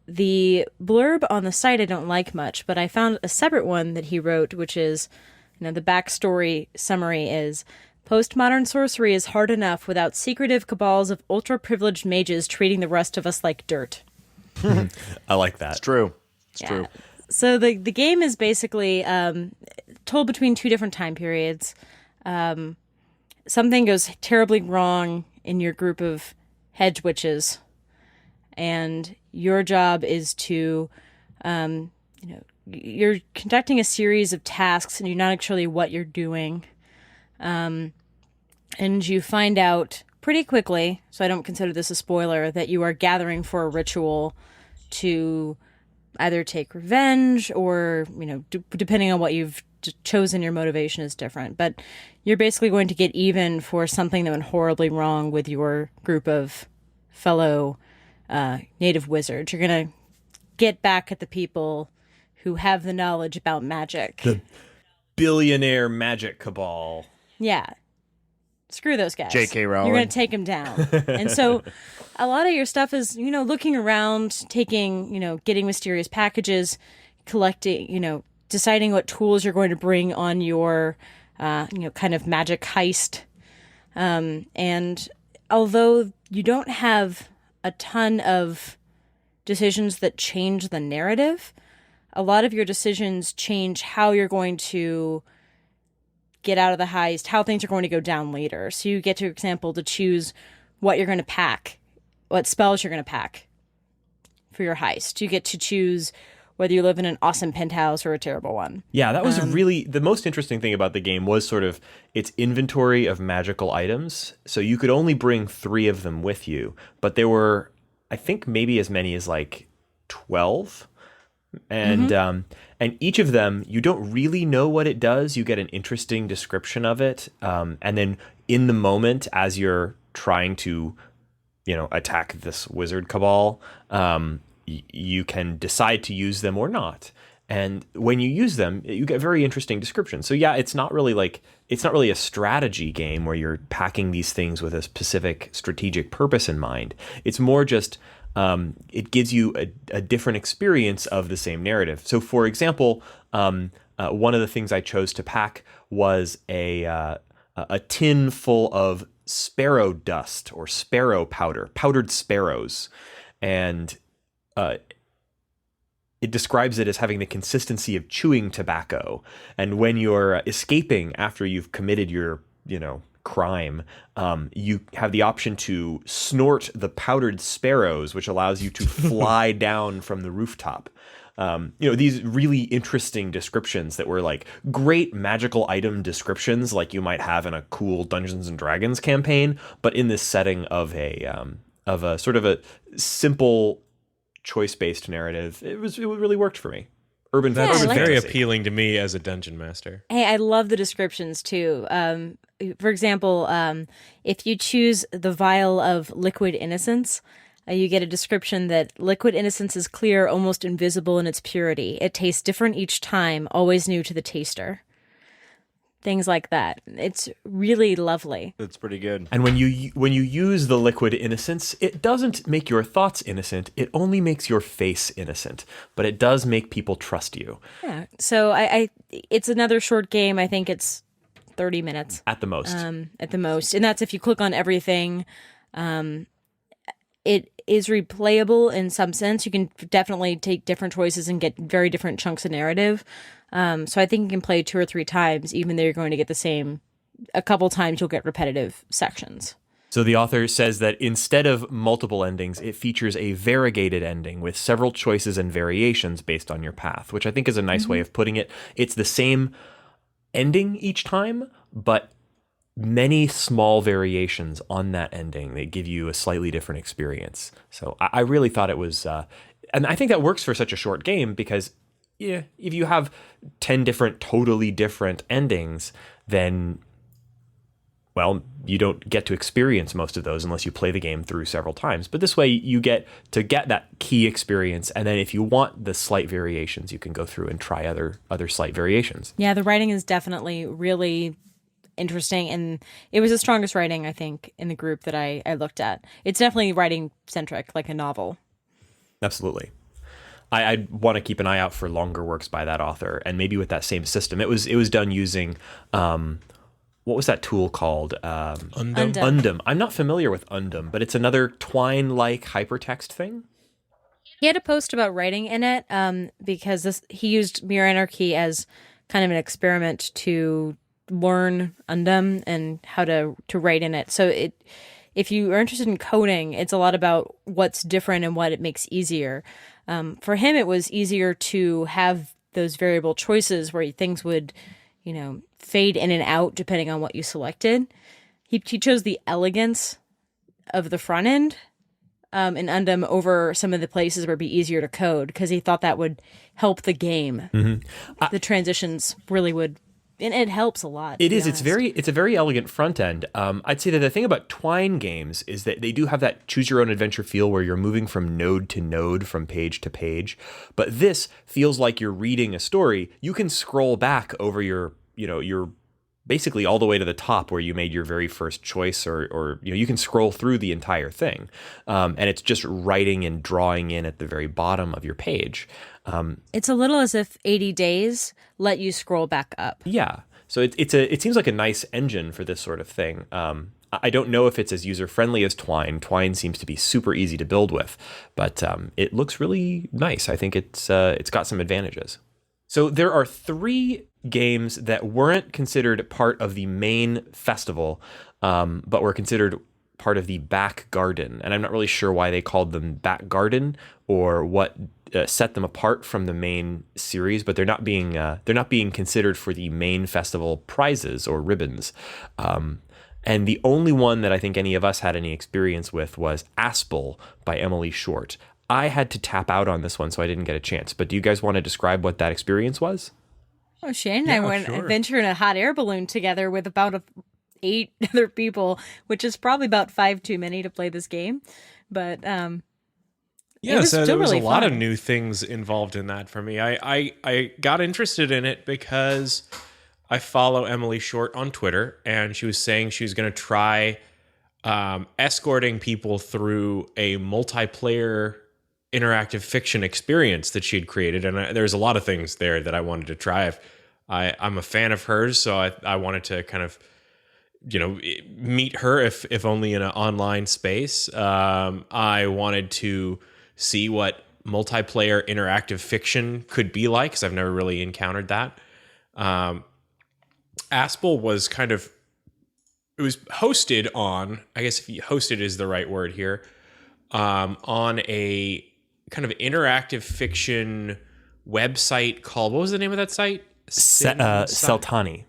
The blurb on the site I don't like much, but I found a separate one that he wrote, which is, the backstory summary is, postmodern sorcery is hard enough without secretive cabals of ultra-privileged mages treating the rest of us like dirt. I like that. It's true. It's true. So the game is basically told between two different time periods. Something goes terribly wrong in your group of hedge witches, and your job is to you're conducting a series of tasks and you're not actually what you're doing. And you find out pretty quickly, so I don't consider this a spoiler, that you are gathering for a ritual to either take revenge or, depending on what you've chosen, your motivation is different. But you're basically going to get even for something that went horribly wrong with your group of fellow native wizards. You're going to get back at the people who have the knowledge about magic. The billionaire magic cabal. Yeah. Screw those guys. J.K. Rowling. You're going to take them down. And so a lot of your stuff is, looking around, getting mysterious packages, collecting, deciding what tools you're going to bring on your, kind of magic heist. And although you don't have a ton of decisions that change the narrative, a lot of your decisions change how you're going to get out of the heist, how things are going to go down later. So you get, for example, to choose what you're going to pack, what spells you're going to pack for your heist. You get to choose whether you live in an awesome penthouse or a terrible one. Yeah, that was really the most interesting thing about the game was sort of its inventory of magical items. So you could only bring 3 of them with you, but there were, I think, maybe as many as like 12. And each of them, you don't really know what it does. You get an interesting description of it. And then in the moment, as you're trying to, attack this wizard cabal, you can decide to use them or not. And when you use them, you get very interesting descriptions. So yeah, it's not really a strategy game where you're packing these things with a specific strategic purpose in mind. It's more just it gives you a different experience of the same narrative. So, for example, one of the things I chose to pack was a tin full of sparrow dust or sparrow powder, powdered sparrows, and it describes it as having the consistency of chewing tobacco. And when you're escaping after you've committed your, crime, you have the option to snort the powdered sparrows, which allows you to fly down from the rooftop. These really interesting descriptions that were like great magical item descriptions, like you might have in a cool Dungeons and Dragons campaign, but in this setting of a sort of a simple choice-based narrative, it really worked for me. Urban That's like very it. appealing to me as a dungeon master. Hey, I love the descriptions too. For example, if you choose the vial of liquid innocence, you get a description that liquid innocence is clear, almost invisible in its purity. It tastes different each time, always new to the taster. Things like that. It's really lovely. That's pretty good. And when you use the liquid innocence, it doesn't make your thoughts innocent. It only makes your face innocent. But it does make people trust you. Yeah. So it's another short game. I think it's 30 minutes At the most. And that's if you click on everything. It is replayable in some sense. You can definitely take different choices and get very different chunks of narrative. So I think you can play 2 or 3 times, even though you're going to get the same. A couple times you'll get repetitive sections. So the author says that instead of multiple endings, it features a variegated ending with several choices and variations based on your path, which I think is a nice way of putting it. It's the same ending each time, but many small variations on that ending. They give you a slightly different experience. So I really thought it was, and I think that works for such a short game because if you have 10 different, totally different endings, then, well, you don't get to experience most of those unless you play the game through several times. But this way you get that key experience. And then if you want the slight variations, you can go through and try other slight variations. Yeah, the writing is definitely really interesting. And it was the strongest writing, I think, in the group that I looked at. It's definitely writing centric, like a novel. Absolutely. I want to keep an eye out for longer works by that author, and maybe with that same system. It was done using what was that tool called? Undum. I'm not familiar with Undum, but it's another Twine-like hypertext thing. He had a post about writing in it because he used Mere Anarchy as kind of an experiment to learn Undum and how to write in it. So if you are interested in coding, it's a lot about what's different and what it makes easier. For him, it was easier to have those variable choices where things would, fade in and out depending on what you selected. He chose the elegance of the front end in Undum over some of the places where it'd be easier to code because he thought that would help the game. The transitions really would, and it helps a lot. It is. It's a very elegant front end. I'd say that the thing about Twine games is that they do have that choose your own adventure feel where you're moving from node to node, from page to page. But this feels like you're reading a story. You can scroll back over your basically all the way to the top where you made your very first choice, or you can scroll through the entire thing, and it's just writing and drawing in at the very bottom of your page. It's a little as if 80 Days let you scroll back up. Yeah, so it seems like a nice engine for this sort of thing. I don't know if it's as user friendly as Twine. Twine seems to be super easy to build with, but it looks really nice. I think it's got some advantages. So there are 3 games that weren't considered part of the main festival, but were considered part of the back garden. And I'm not really sure why they called them back garden or what set them apart from the main series, but they're not being considered for the main festival prizes or ribbons. And the only one that I think any of us had any experience with was Aspel by Emily Short. I had to tap out on this one, so I didn't get a chance. But do you guys want to describe what that experience was? Oh, Shane and I went adventure in a hot air balloon together with about 8 other people, which is probably about 5 too many to play this game. But yeah, so there was really a lot fun. of new things involved in that for me. I got interested in it because I follow Emily Short on Twitter, and she was saying she was going to try escorting people through a multiplayer interactive fiction experience that she had created. And there's a lot of things there that I wanted to try. I'm a fan of hers, so I wanted to kind of, meet her, if only in an online space. I wanted to see what multiplayer interactive fiction could be like, because I've never really encountered that. Aspel was it was hosted on, I guess if hosted is the right word here, on a kind of interactive fiction website called, what was the name of that site? Seltani.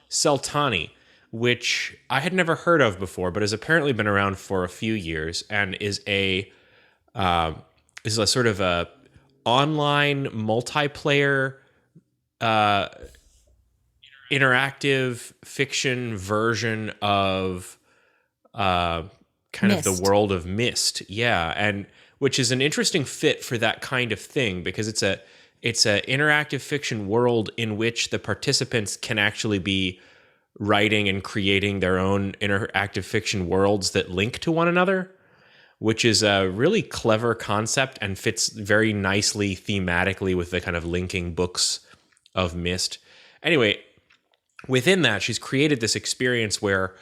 Seltani, which I had never heard of before, but has apparently been around for a few years and is a sort of a online multiplayer interactive fiction version of kind Myst. of the world of Myst. Yeah, and which is an interesting fit for that kind of thing, because it's a interactive fiction world in which the participants can actually be writing and creating their own interactive fiction worlds that link to one another, which is a really clever concept and fits very nicely thematically with the kind of linking books of Myst. Anyway, within that, she's created this experience where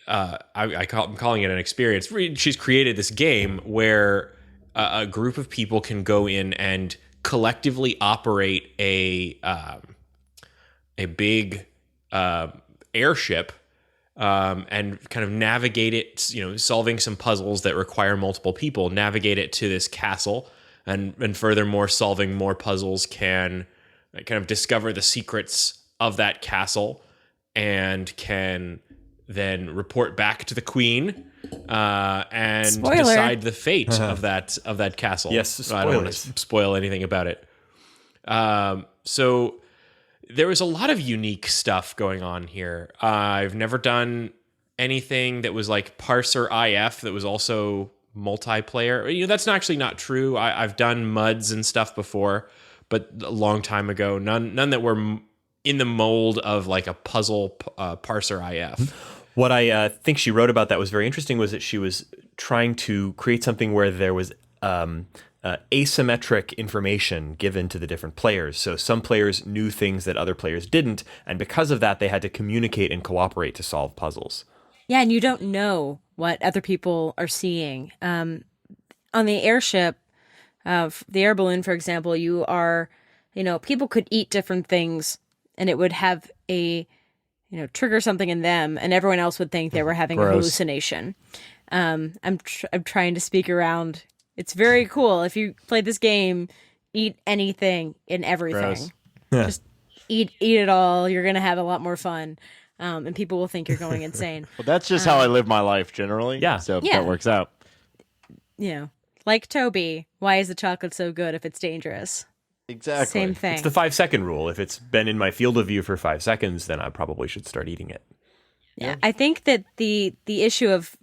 I'm calling it an experience. She's created this game where a group of people can go in and collectively operate a big airship and kind of navigate it, solving some puzzles that require multiple people, navigate it to this castle, and furthermore, solving more puzzles can kind of discover the secrets of that castle and can then report back to the queen and Spoiler. decide the fate of that castle. Yes, So I don't want to spoil anything about it. So there was a lot of unique stuff going on here. I've never done anything that was like Parser IF that was also multiplayer. That's actually not true. I've done MUDs and stuff before, but a long time ago. None that were in the mold of like a puzzle Parser IF. What I think she wrote about that was very interesting was that she was trying to create something where there was asymmetric information given to the different players. So some players knew things that other players didn't, and because of that, they had to communicate and cooperate to solve puzzles. Yeah, and you don't know what other people are seeing. On the airship, the air balloon, for example, people could eat different things, and it would have trigger something in them, and everyone else would think they were having a hallucination. I'm trying to speak around. It's very cool. If you play this game, eat anything and everything. Gross. Just eat it all. You're gonna have a lot more fun, and people will think you're going insane. Well, that's just how I live my life generally. Yeah. So Yeah. that works out. You know, like Toby, why is the chocolate so good if it's dangerous? Exactly. Same thing. It's the 5-second rule. If it's been in my field of view for 5 seconds, then I probably should start eating it. Yeah, I think that the issue of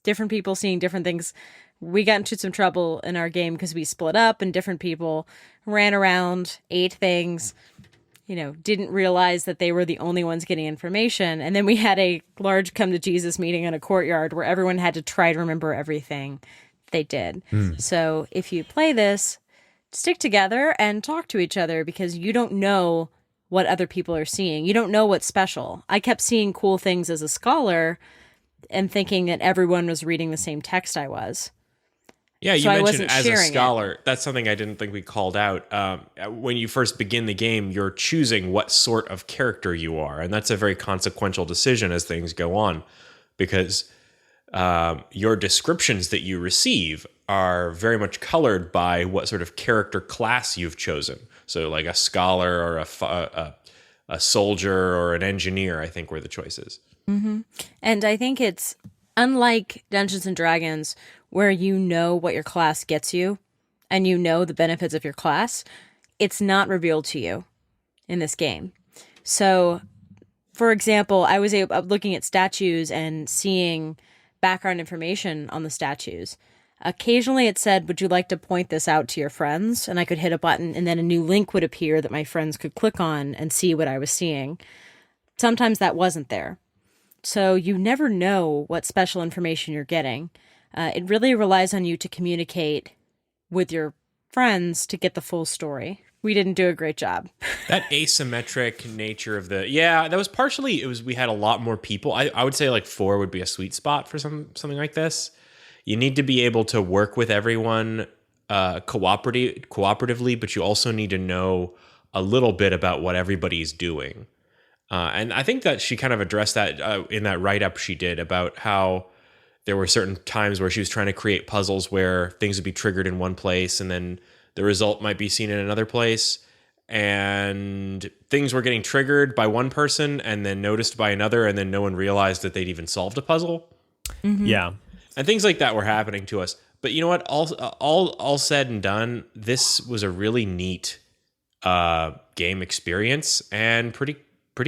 different people seeing different things, we got into some trouble in our game because we split up and different people ran around, ate things, didn't realize that they were the only ones getting information. And then we had a large come to Jesus meeting in a courtyard where everyone had to try to remember everything they did. So if you play this, stick together and talk to each other because you don't know what other people are seeing. You don't know what's special. I kept seeing cool things as a scholar and thinking that everyone was reading the same text I was. Yeah, you So I mentioned wasn't as a sharing it. scholar. That's something I didn't think we called out. When you first begin the game, you're choosing what sort of character you are. And that's a very consequential decision as things go on because your descriptions that you receive are very much colored by what sort of character class you've chosen. So like a scholar or a soldier or an engineer, I think were the choices. And I think it's unlike Dungeons and Dragons, where you know what your class gets you and you know the benefits of your class. It's not revealed to you in this game. So, for example, I was looking at statues and seeing background information on the statues. Occasionally it said, would you like to point this out to your friends? And I could hit a button and then a new link would appear that my friends could click on and see what I was seeing. Sometimes that wasn't there. So you never know what special information you're getting. It really relies on you to communicate with your friends to get the full story. We didn't do a great job. That asymmetric nature of that was partially, we had a lot more people. I would say like 4 would be a sweet spot for something like this. You need to be able to work with everyone cooperatively, but you also need to know a little bit about what everybody's doing. And I think that she kind of addressed that in that write-up she did about how there were certain times where she was trying to create puzzles where things would be triggered in one place and then the result might be seen in another place. And things were getting triggered by one person and then noticed by another, and then no one realized that they'd even solved a puzzle. Yeah. And things like that were happening to us. But you know what? All said and done, this was a really neat game experience and pretty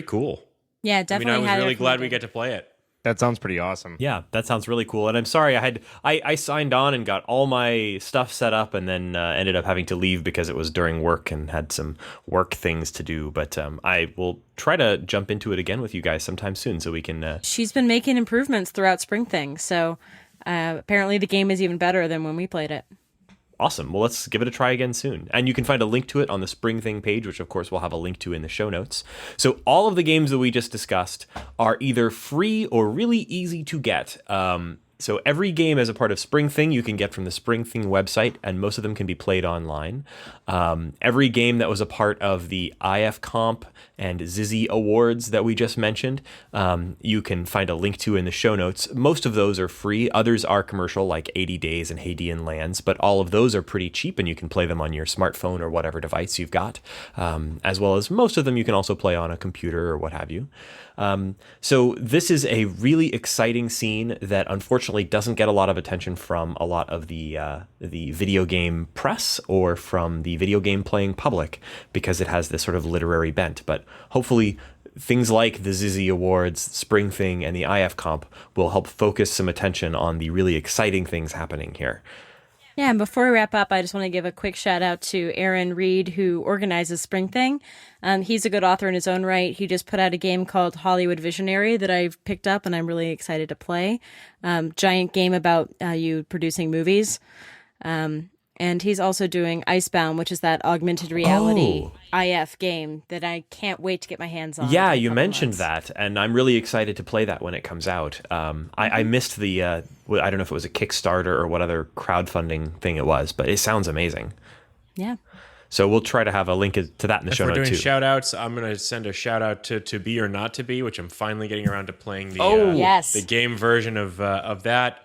cool. Yeah, definitely. I was really glad we get to play it. That sounds pretty awesome. Yeah, that sounds really cool. And I'm sorry, I signed on and got all my stuff set up and then ended up having to leave because it was during work and had some work things to do. But I will try to jump into it again with you guys sometime soon so we can... She's been making improvements throughout Spring Thing, so apparently the game is even better than when we played it. Awesome. Well, let's give it a try again soon. And you can find a link to it on the Spring Thing page, which of course we'll have a link to in the show notes. So all of the games that we just discussed are either free or really easy to get. So every game as a part of Spring Thing you can get from the Spring Thing website, and most of them can be played online. Every game that was a part of the IF Comp and XYZZY awards that we just mentioned, you can find a link to in the show notes. Most of those are free. Others are commercial, like 80 Days and Hadean Lands, but all of those are pretty cheap, and you can play them on your smartphone or whatever device you've got, as well as most of them you can also play on a computer or what have you. So this is a really exciting scene that unfortunately doesn't get a lot of attention from a lot of the video game press or from the video game playing public because it has this sort of literary bent. But hopefully things like the XYZZY Awards, Spring Thing, and the IF Comp will help focus some attention on the really exciting things happening here. Yeah, and before we wrap up, I just want to give a quick shout out to Aaron Reed, who organizes Spring Thing. He's a good author in his own right. He just put out a game called Hollywood Visionary that I've picked up and I'm really excited to play. Giant game about you producing movies. And he's also doing Icebound, which is that augmented reality IF game that I can't wait to get my hands on. Yeah, you mentioned that, and I'm really excited to play that when it comes out. I missed the, I don't know if it was a Kickstarter or what other crowdfunding thing it was, but it sounds amazing. Yeah. So we'll try to have a link to that in the show notes too. If we're doing shout outs, I'm going to send a shout out to Be or Not to Be, which I'm finally getting around to playing the Yes. the game version of that.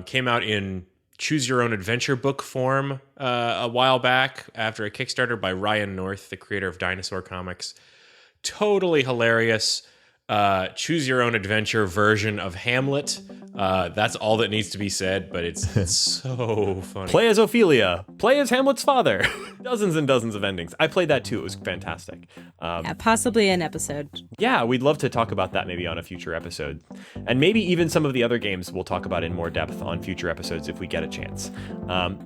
Came out in choose your own adventure book form a while back after a Kickstarter by Ryan North, the creator of Dinosaur Comics. Totally hilarious. Choose your own adventure version of Hamlet. That's all that needs to be said, but it's so funny. Play as Ophelia. Play as Hamlet's father. Dozens and dozens of endings. I played that too. It was fantastic. Yeah, possibly an episode. Yeah, we'd love to talk about that maybe on a future episode. And maybe even some of the other games we'll talk about in more depth on future episodes if we get a chance.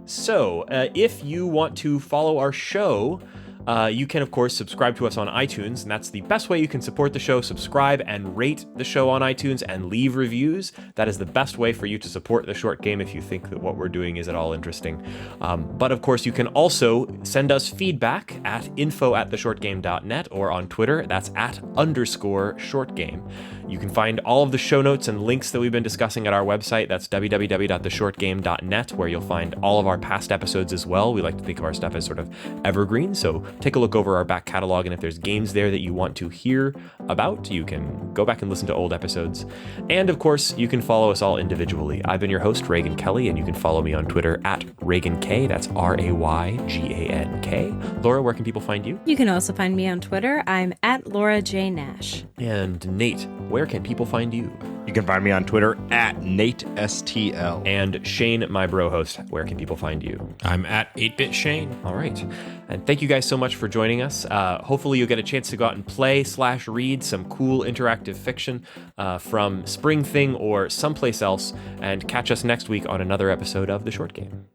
So if you want to follow our show, you can, of course, subscribe to us on iTunes, and that's the best way you can support the show. Subscribe and rate the show on iTunes and leave reviews. That is the best way for you to support the short game if you think that what we're doing is at all interesting. But, of course, you can also send us feedback at info@theshortgame.net or on Twitter. That's @_shortgame. You can find all of the show notes and links that we've been discussing at our website. That's www.theshortgame.net, where you'll find all of our past episodes as well. We like to think of our stuff as sort of evergreen, so take a look over our back catalog, and if there's games there that you want to hear about, you can go back and listen to old episodes. And of course, you can follow us all individually. I've been your host, Reagan Kelly, and you can follow me on Twitter @ReaganK. That's RayGank. Laura, where can people find you? You can also find me on Twitter. I'm @LauraJNash. And Nate, where can people find you? You can find me on Twitter @NateSTL. And Shane, my bro host, where can people find you? I'm @8bit Shane. All right. And thank you guys so much for joining us. Hopefully you'll get a chance to go out and play/read some cool interactive fiction from Spring Thing or someplace else, and catch us next week on another episode of The Short Game.